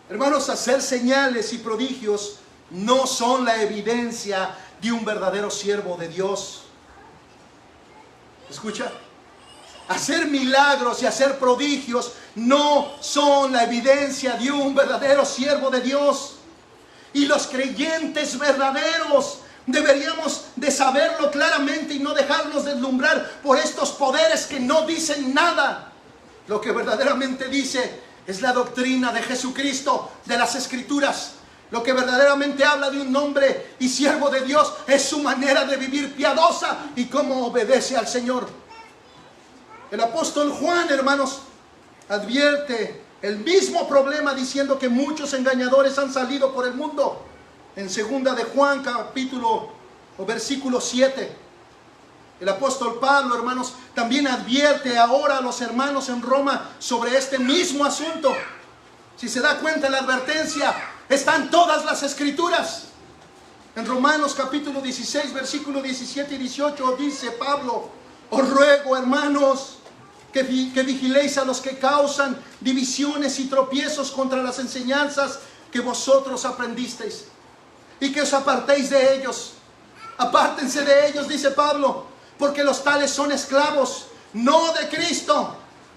Hermanos, hacer señales y prodigios no son la evidencia de un verdadero siervo de Dios. ¿Escucha? Hacer milagros y hacer prodigios no son la evidencia de un verdadero siervo de Dios. Y los creyentes verdaderos deberíamos de saberlo claramente y no dejarnos deslumbrar por estos poderes que no dicen nada. Lo que verdaderamente dice Es la doctrina de Jesucristo, de las Escrituras. Lo que verdaderamente habla de un hombre y siervo de Dios es su manera de vivir piadosa y cómo obedece al Señor. El apóstol Juan, hermanos, advierte el mismo problema diciendo que muchos engañadores han salido por el mundo. En 2 de Juan capítulo o versículo 7. El apóstol Pablo, hermanos, también advierte ahora a los hermanos en Roma sobre este mismo asunto. Si se da cuenta, la advertencia está en todas las Escrituras. En Romanos capítulo 16, versículo 17 y 18 dice Pablo: os ruego, hermanos, que vigiléis a los que causan divisiones y tropiezos contra las enseñanzas que vosotros aprendisteis, y que os apartéis de ellos. Apártense de ellos, dice Pablo, porque los tales son esclavos, no de Cristo,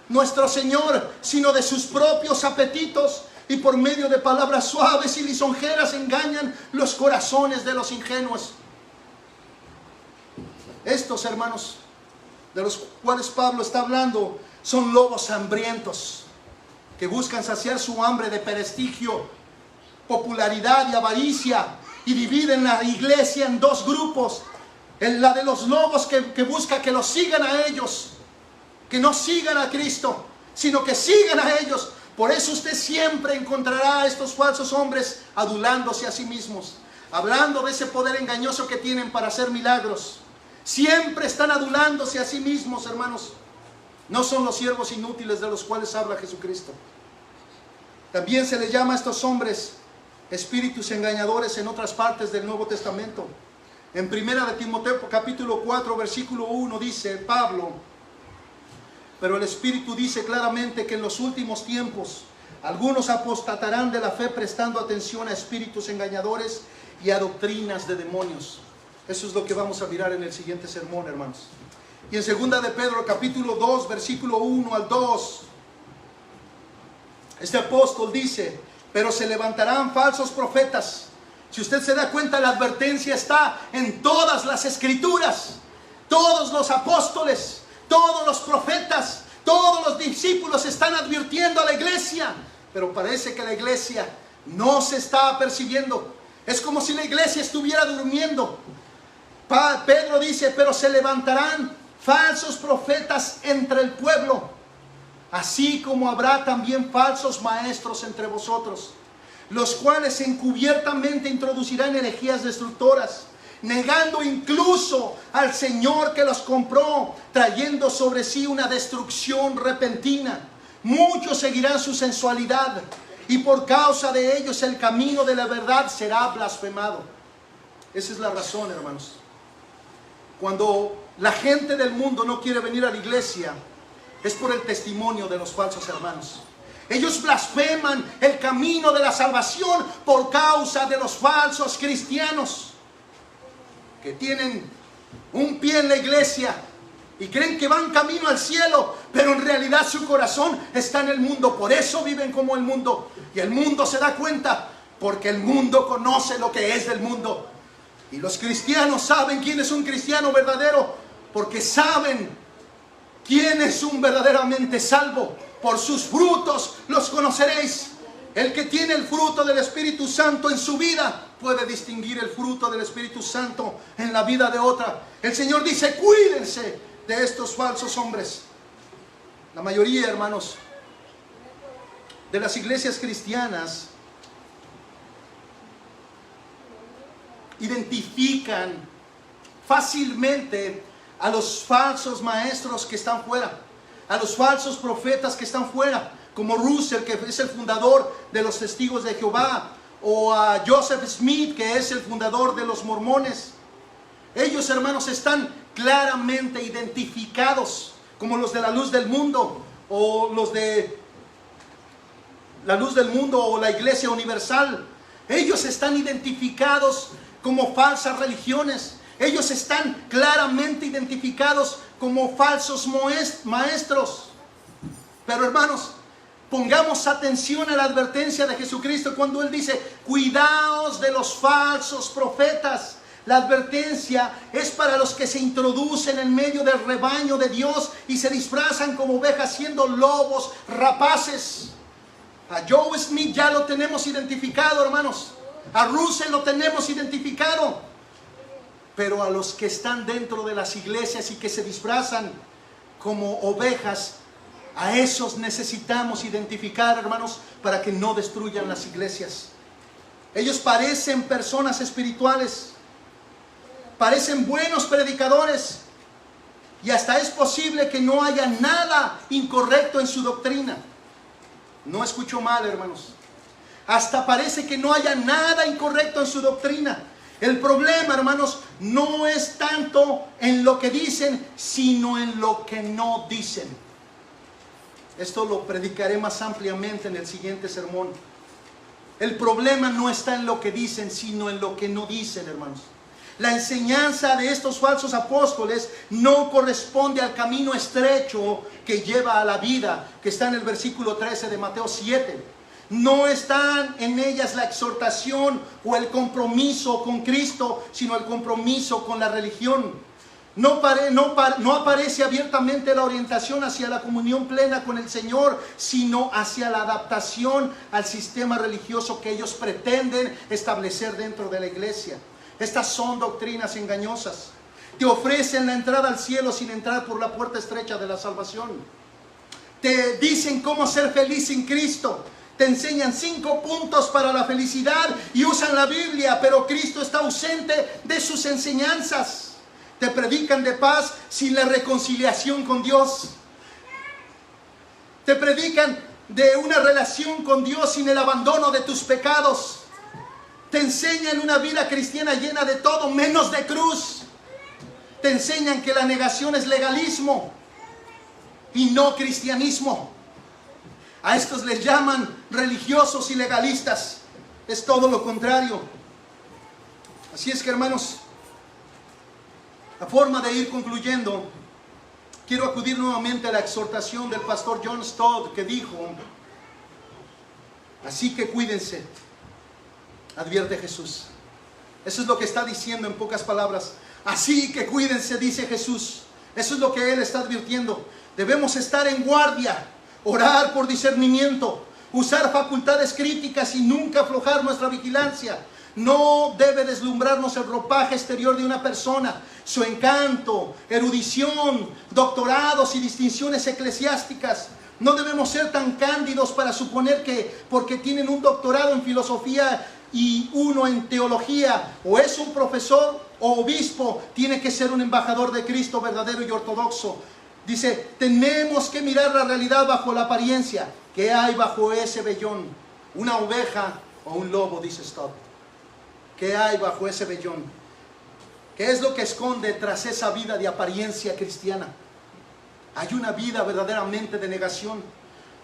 nuestro Señor, sino de sus propios apetitos, y por medio de palabras suaves y lisonjeras engañan los corazones de los ingenuos. Estos, hermanos, de los cuales Pablo está hablando, son lobos hambrientos que buscan saciar su hambre de prestigio, popularidad y avaricia, y dividen la iglesia en dos grupos. La de los lobos que busca que los sigan a ellos, que no sigan a Cristo, sino que sigan a ellos. Por eso usted siempre encontrará a estos falsos hombres adulándose a sí mismos, hablando de ese poder engañoso que tienen para hacer milagros. Siempre están adulándose a sí mismos, hermanos. No son los siervos inútiles de los cuales habla Jesucristo. También se les llama a estos hombres espíritus engañadores en otras partes del Nuevo Testamento. En 1 de Timoteo capítulo 4 versículo 1 dice Pablo: pero el Espíritu dice claramente que en los últimos tiempos algunos apostatarán de la fe, prestando atención a espíritus engañadores y a doctrinas de demonios. Eso es lo que vamos a mirar en el siguiente sermón, hermanos. Y en 2 de Pedro capítulo 2 versículo 1 al 2, este apóstol dice: pero se levantarán falsos profetas. Si usted se da cuenta, la advertencia está en todas las Escrituras. Todos los apóstoles, todos los profetas, todos los discípulos están advirtiendo a la iglesia. Pero parece que la iglesia no se está apercibiendo. Es como si la iglesia estuviera durmiendo. Pedro dice: pero se levantarán falsos profetas entre el pueblo, así como habrá también falsos maestros entre vosotros, los cuales encubiertamente introducirán herejías destructoras, negando incluso al Señor que los compró, trayendo sobre sí una destrucción repentina. Muchos seguirán su sensualidad, y por causa de ellos el camino de la verdad será blasfemado. Esa es la razón, hermanos. Cuando la gente del mundo no quiere venir a la iglesia, es por el testimonio de los falsos hermanos. Ellos blasfeman el camino de la salvación por causa de los falsos cristianos que tienen un pie en la iglesia y creen que van camino al cielo, pero en realidad su corazón está en el mundo. Por eso viven como el mundo, y el mundo se da cuenta, porque el mundo conoce lo que es del mundo. Y los cristianos saben quién es un cristiano verdadero, porque saben quién es un verdaderamente salvo. Por sus frutos los conoceréis. El que tiene el fruto del Espíritu Santo en su vida puede distinguir el fruto del Espíritu Santo en la vida de otra. El Señor dice: cuídense de estos falsos hombres. La mayoría, hermanos, de las iglesias cristianas identifican fácilmente a los falsos maestros que están fuera, a los falsos profetas que están fuera, como Russell, que es el fundador de los Testigos de Jehová, o a Joseph Smith, que es el fundador de los mormones. Ellos, hermanos, están claramente identificados como los de la luz del mundo, o los de la luz del mundo, o la Iglesia Universal. Ellos están identificados como falsas religiones. Ellos están claramente identificados como falsos maestros. Pero, hermanos, pongamos atención a la advertencia de Jesucristo cuando Él dice: cuidaos de los falsos profetas. La advertencia es para los que se introducen en medio del rebaño de Dios y se disfrazan como ovejas, siendo lobos rapaces. A Joe Smith ya lo tenemos identificado, hermanos. A Russell lo tenemos identificado. Pero a los que están dentro de las iglesias y que se disfrazan como ovejas, a esos necesitamos identificar, hermanos, para que no destruyan las iglesias. Ellos parecen personas espirituales, parecen buenos predicadores, y hasta es posible que no haya nada incorrecto en su doctrina. No escucho mal, hermanos. Hasta parece que no haya nada incorrecto en su doctrina. El problema, hermanos, no es tanto en lo que dicen, sino en lo que no dicen. Esto lo predicaré más ampliamente en el siguiente sermón. El problema no está en lo que dicen, sino en lo que no dicen, hermanos. La enseñanza de estos falsos apóstoles no corresponde al camino estrecho que lleva a la vida, que está en el versículo 13 de Mateo 7. No están en ellas la exhortación o el compromiso con Cristo, sino el compromiso con la religión. No aparece abiertamente la orientación hacia la comunión plena con el Señor, sino hacia la adaptación al sistema religioso que ellos pretenden establecer dentro de la iglesia. Estas son doctrinas engañosas. Te ofrecen la entrada al cielo sin entrar por la puerta estrecha de la salvación. Te dicen cómo ser feliz sin Cristo. Te enseñan 5 puntos para la felicidad y usan la Biblia, pero Cristo está ausente de sus enseñanzas. Te predican de paz sin la reconciliación con Dios. Te predican de una relación con Dios sin el abandono de tus pecados. Te enseñan una vida cristiana llena de todo menos de cruz. Te enseñan que la negación es legalismo y no cristianismo. A estos les llaman religiosos y legalistas. Es todo lo contrario. Así es que, hermanos, la forma de ir concluyendo, quiero acudir nuevamente a la exhortación del pastor John Stott, que dijo: así que cuídense, advierte Jesús. Eso es lo que está diciendo en pocas palabras. Así que cuídense, dice Jesús. Eso es lo que Él está advirtiendo. Debemos estar en guardia, orar por discernimiento, usar facultades críticas y nunca aflojar nuestra vigilancia. No debe deslumbrarnos el ropaje exterior de una persona, su encanto, erudición, doctorados y distinciones eclesiásticas. No debemos ser tan cándidos para suponer que porque tienen un doctorado en filosofía y uno en teología, o es un profesor o obispo, tiene que ser un embajador de Cristo verdadero y ortodoxo. Dice, tenemos que mirar la realidad bajo la apariencia. ¿Qué hay bajo ese vellón? ¿Una oveja o un lobo?, dice Stott. ¿Qué hay bajo ese vellón? ¿Qué es lo que esconde tras esa vida de apariencia cristiana? Hay una vida verdaderamente de negación.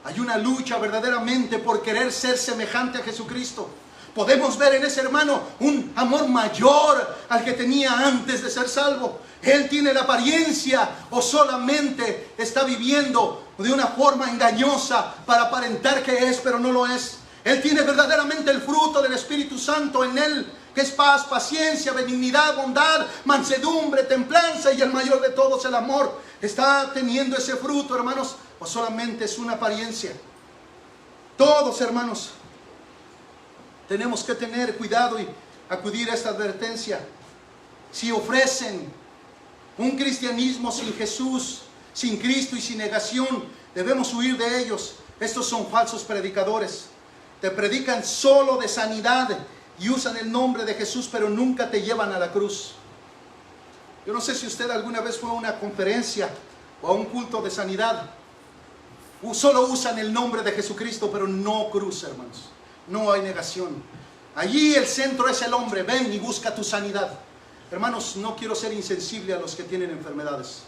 Hay una lucha verdaderamente por querer ser semejante a Jesucristo. Podemos ver en ese hermano un amor mayor al que tenía antes de ser salvo. Él tiene la apariencia, o solamente está viviendo de una forma engañosa para aparentar que es, pero no lo es. Él tiene verdaderamente el fruto del Espíritu Santo en él, que es paz, paciencia, benignidad, bondad, mansedumbre, templanza, y el mayor de todos, el amor. ¿Está teniendo ese fruto, hermanos, o solamente es una apariencia? Todos, hermanos, tenemos que tener cuidado y acudir a esta advertencia. Si ofrecen un cristianismo sin Jesús, sin Cristo y sin negación, debemos huir de ellos. Estos son falsos predicadores. Te predican solo de sanidad y usan el nombre de Jesús, pero nunca te llevan a la cruz. Yo no sé si usted alguna vez fue a una conferencia o a un culto de sanidad. Solo usan el nombre de Jesucristo, pero no cruz, hermanos. No hay negación. Allí el centro es el hombre. Ven y busca tu sanidad. Hermanos, no quiero ser insensible a los que tienen enfermedades,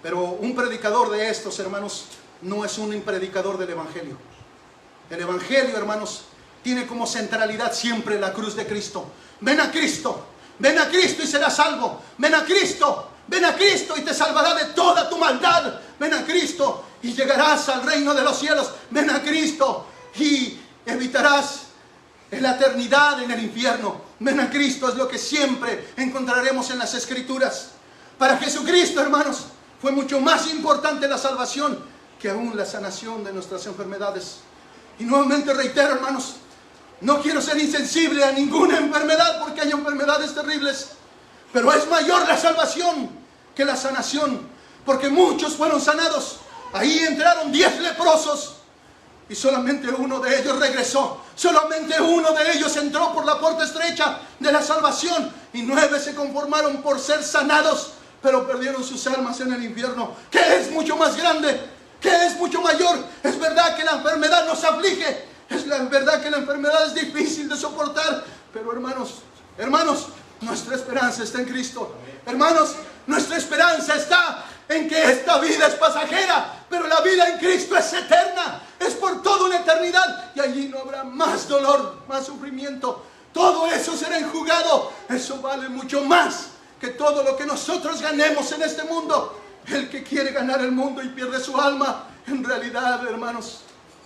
pero un predicador de estos, hermanos, no es un predicador del Evangelio. El Evangelio, hermanos, tiene como centralidad siempre la cruz de Cristo. Ven a Cristo y serás salvo. Ven a Cristo y te salvará de toda tu maldad. Ven a Cristo y llegarás al reino de los cielos. Ven a Cristo y evitarás la eternidad en el infierno. Ven a Cristo, es lo que siempre encontraremos en las Escrituras. Para Jesucristo, hermanos, fue mucho más importante la salvación que aún la sanación de nuestras enfermedades. Y nuevamente reitero, hermanos, no quiero ser insensible a ninguna enfermedad, porque hay enfermedades terribles, pero es mayor la salvación que la sanación, porque muchos fueron sanados. Ahí entraron 10 leprosos y solamente uno de ellos regresó. Solamente uno de ellos entró por la puerta estrecha de la salvación, y 9 se conformaron por ser sanados, pero perdieron sus almas en el infierno, que es mucho más grande, que es mucho mayor. Es verdad que la enfermedad nos aflige, es la verdad que la enfermedad es difícil de soportar, pero hermanos, nuestra esperanza está en Cristo. Hermanos, nuestra esperanza está en que esta vida es pasajera, pero la vida en Cristo es eterna, es por toda una eternidad, y allí no habrá más dolor, más sufrimiento. Todo eso será enjugado. Eso vale mucho más que todo lo que nosotros ganemos en este mundo. El que quiere ganar el mundo y pierde su alma, en realidad, hermanos,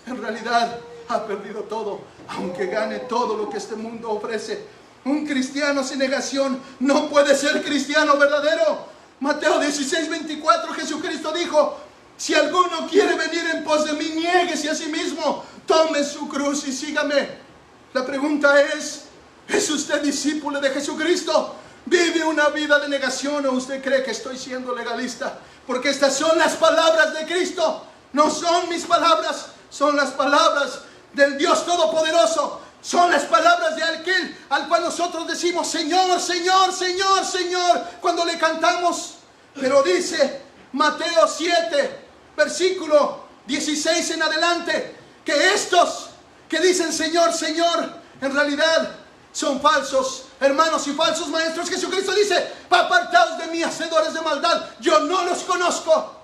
en realidad ha perdido todo, aunque gane todo lo que este mundo ofrece. Un cristiano sin negación no puede ser cristiano verdadero. Mateo 16:24, Jesucristo dijo: si alguno quiere venir en pos de mí, niéguese a sí mismo, tome su cruz y sígame. La pregunta ¿es usted discípulo de Jesucristo? ¿Vive una vida de negación o usted cree que estoy siendo legalista? Porque estas son las palabras de Cristo. No son mis palabras, son las palabras del Dios Todopoderoso. Son las palabras de aquel al cual nosotros decimos: Señor, Señor, Señor, Señor, cuando le cantamos. Pero dice Mateo 7, versículo 16 en adelante, que estos que dicen Señor, Señor, en realidad son falsos hermanos y falsos maestros. Jesucristo dice: apartaos de mí, hacedores de maldad, yo no los conozco.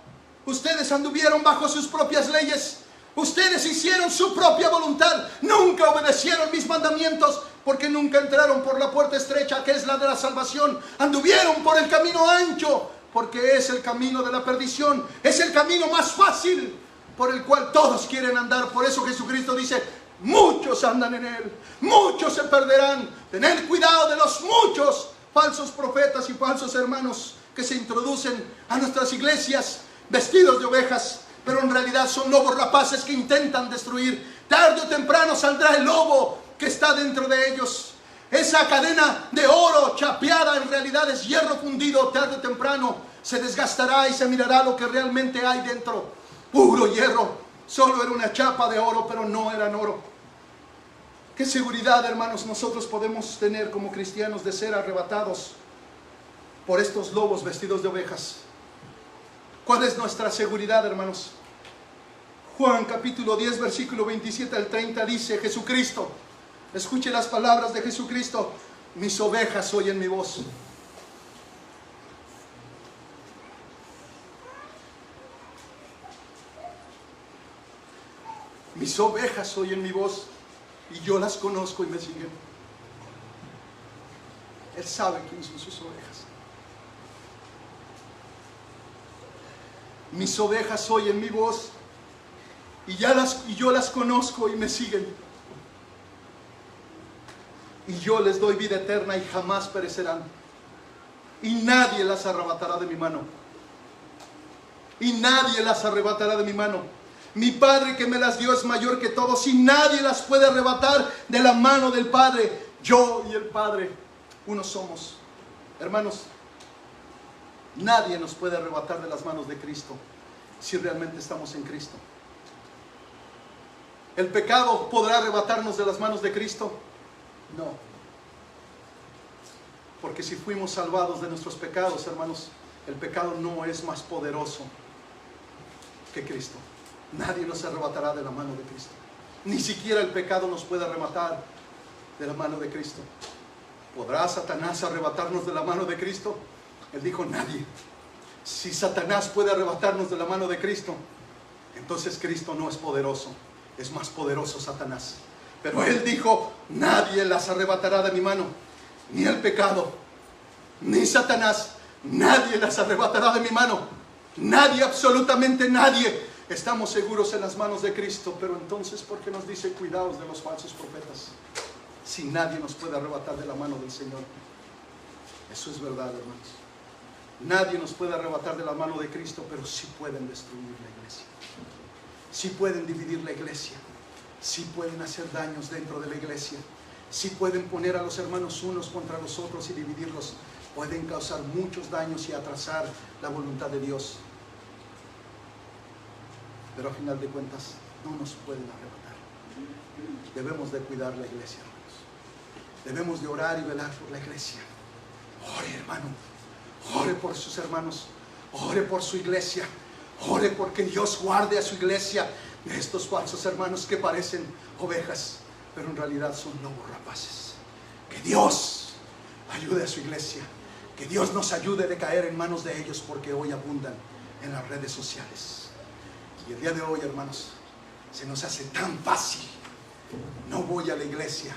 Ustedes anduvieron bajo sus propias leyes, ustedes hicieron su propia voluntad, nunca obedecieron mis mandamientos, porque nunca entraron por la puerta estrecha, que es la de la salvación. Anduvieron por el camino ancho, porque es el camino de la perdición, es el camino más fácil por el cual todos quieren andar. Por eso Jesucristo dice: muchos andan en él, muchos se perderán. Tened cuidado de los muchos falsos profetas y falsos hermanos que se introducen a nuestras iglesias vestidos de ovejas, pero en realidad son lobos rapaces que intentan destruir. Tarde o temprano saldrá el lobo que está dentro de ellos. Esa cadena de oro chapeada en realidad es hierro fundido. Tarde o temprano se desgastará y se mirará lo que realmente hay dentro. Puro hierro. Solo era una chapa de oro, pero no eran oro. ¿Qué seguridad, hermanos, nosotros podemos tener como cristianos de ser arrebatados por estos lobos vestidos de ovejas? ¿Cuál es nuestra seguridad, hermanos? Juan capítulo 10, versículo 27 al 30 dice Jesucristo, escuche las palabras de Jesucristo: mis ovejas oyen mi voz. Mis ovejas oyen mi voz, y yo las conozco y me siguen. Él sabe quién son sus ovejas. Mis ovejas oyen mi voz, y yo las conozco y me siguen. Y yo les doy vida eterna y jamás perecerán. Y nadie las arrebatará de mi mano. Y nadie las arrebatará de mi mano. Mi Padre que me las dio es mayor que todos, y nadie las puede arrebatar de la mano del Padre. Yo y el Padre uno somos. Hermanos, nadie nos puede arrebatar de las manos de Cristo si realmente estamos en Cristo. ¿El pecado podrá arrebatarnos de las manos de Cristo? No. Porque si fuimos salvados de nuestros pecados, hermanos, el pecado no es más poderoso que Cristo. Nadie nos arrebatará de la mano de Cristo. Ni siquiera el pecado nos puede arrebatar de la mano de Cristo. ¿Podrá Satanás arrebatarnos de la mano de Cristo? Él dijo: nadie. Si Satanás puede arrebatarnos de la mano de Cristo, entonces Cristo no es poderoso, es más poderoso Satanás. Pero Él dijo: nadie las arrebatará de mi mano, ni el pecado, ni Satanás, nadie las arrebatará de mi mano. Nadie, absolutamente nadie. Estamos seguros en las manos de Cristo. Pero entonces, ¿por qué nos dice cuidaos de los falsos profetas? Si nadie nos puede arrebatar de la mano del Señor. Eso es verdad, hermanos. Nadie nos puede arrebatar de la mano de Cristo, pero sí pueden destruir la iglesia. Sí pueden dividir la iglesia. sí pueden hacer daños dentro de la iglesia, sí pueden poner a los hermanos unos contra los otros y dividirlos, pueden causar muchos daños y atrasar la voluntad de Dios. Pero a final de cuentas no nos pueden arrebatar. Debemos de cuidar la iglesia, hermanos. Debemos de orar y velar por la iglesia. Ore, hermano, ore por sus hermanos, ore por su iglesia, ore porque Dios guarde a su iglesia de estos falsos hermanos que parecen ovejas, pero en realidad son lobos rapaces. Que Dios ayude a su iglesia, que Dios nos ayude de caer en manos de ellos, porque hoy abundan en las redes sociales. Y el día de hoy, hermanos, se nos hace tan fácil. No voy a la iglesia,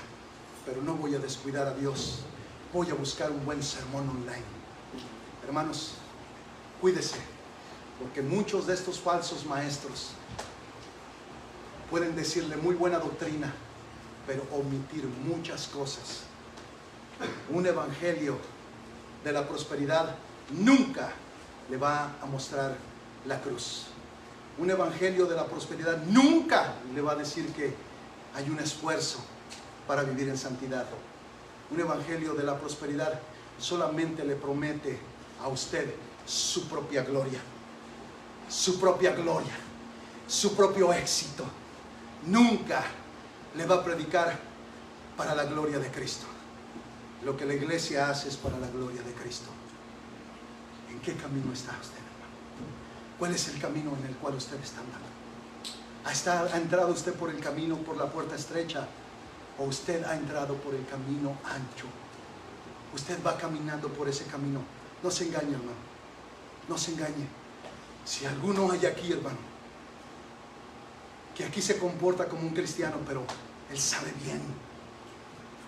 pero no voy a descuidar a Dios. Voy a buscar un buen sermón online. Hermanos, cuídese, porque muchos de estos falsos maestros pueden decirle muy buena doctrina, pero omitir muchas cosas. Un evangelio de la prosperidad nunca le va a mostrar la cruz. Un evangelio de la prosperidad nunca le va a decir que hay un esfuerzo para vivir en santidad. Un evangelio de la prosperidad solamente le promete a usted su propia gloria, su propia gloria, su propio éxito. Nunca le va a predicar para la gloria de Cristo. Lo que la iglesia hace es para la gloria de Cristo. ¿En qué camino está usted, hermano? ¿Cuál es el camino en el cual usted está andando? ¿Ha entrado usted por el camino, por la puerta estrecha? ¿O usted ha entrado por el camino ancho? Usted va caminando por ese camino. No se engañe, hermano. No se engañe. Si alguno hay aquí, hermano, que aquí se comporta como un cristiano, pero él sabe bien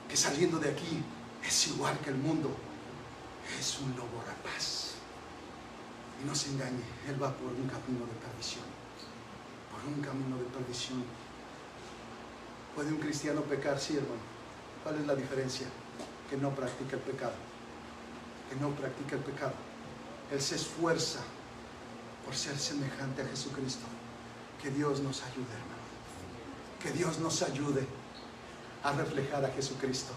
que saliendo de aquí es igual que el mundo, es un lobo rapaz. Y no se engañe, él va por un camino de perdición. Por un camino de perdición. ¿Puede un cristiano pecar? Sí, hermano. ¿Cuál es la diferencia? Que no practica el pecado. Que no practica el pecado. Él se esfuerza por ser semejante a Jesucristo. Que Dios nos ayude, hermano. Que Dios nos ayude a reflejar a Jesucristo.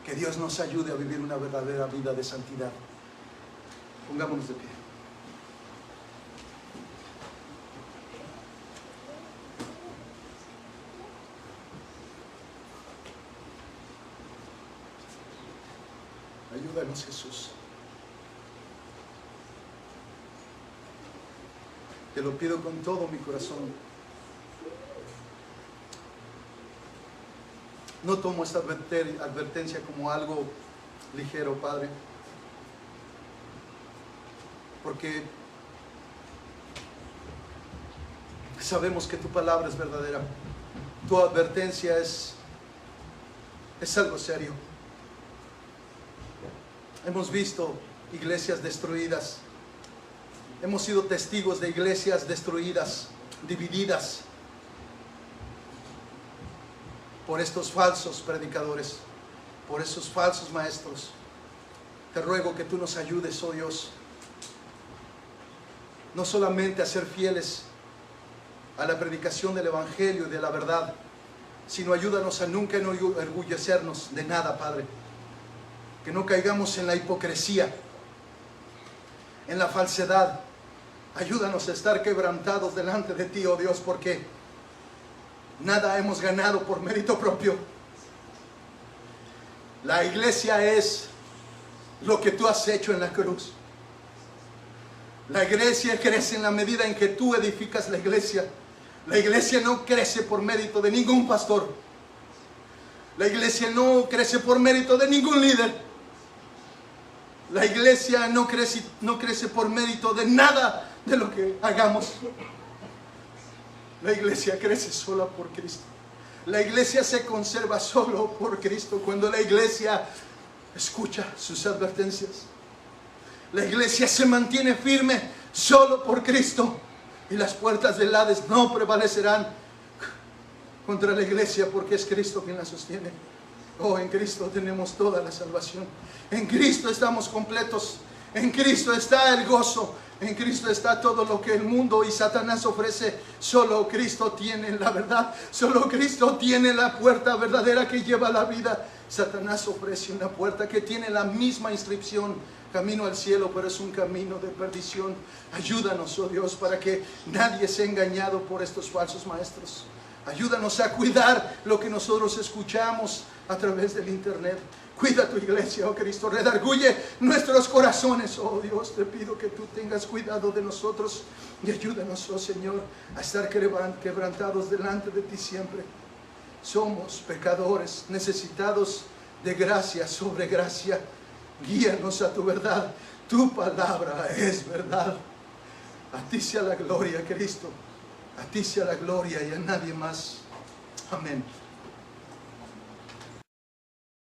Que Dios nos ayude a vivir una verdadera vida de santidad. Pongámonos de pie. Ayúdanos, Jesús. Te lo pido con todo mi corazón. No tomo esta advertencia como algo ligero, Padre, porque sabemos que tu palabra es verdadera. Tu advertencia es algo serio. Hemos visto iglesias destruidas. Hemos sido testigos de iglesias destruidas, divididas por estos falsos predicadores, por esos falsos maestros. Te ruego que tú nos ayudes, oh Dios, no solamente a ser fieles a la predicación del evangelio y de la verdad, sino ayúdanos a nunca enorgullecernos de nada, Padre. Que no caigamos en la hipocresía, en la falsedad. Ayúdanos a estar quebrantados delante de ti, oh Dios, porque nada hemos ganado por mérito propio. La iglesia es lo que tú has hecho en la cruz. La iglesia crece en la medida en que tú edificas la iglesia. La iglesia no crece por mérito de ningún pastor. La iglesia no crece por mérito de ningún líder. La iglesia no crece por mérito de nada de lo que hagamos. La iglesia crece sola por Cristo. La iglesia se conserva solo por Cristo cuando la iglesia escucha sus advertencias. La iglesia se mantiene firme solo por Cristo. Y las puertas del Hades no prevalecerán contra la iglesia, porque es Cristo quien la sostiene. Oh, en Cristo tenemos toda la salvación. En Cristo estamos completos. En Cristo está el gozo. En Cristo está todo lo que el mundo y Satanás ofrece. Solo Cristo tiene la verdad. Solo Cristo tiene la puerta verdadera que lleva a la vida. Satanás ofrece una puerta que tiene la misma inscripción: camino al cielo, pero es un camino de perdición. Ayúdanos, oh Dios, para que nadie sea engañado por estos falsos maestros. Ayúdanos a cuidar lo que nosotros escuchamos a través del internet. Cuida tu iglesia, oh Cristo. Redarguye nuestros corazones, oh Dios. Te pido que tú tengas cuidado de nosotros y ayúdanos, oh Señor, a estar quebrantados delante de ti siempre. Somos pecadores, necesitados de gracia sobre gracia. Guíanos a tu verdad. Tu palabra es verdad. A ti sea la gloria, Cristo. A ti sea la gloria y a nadie más. Amén.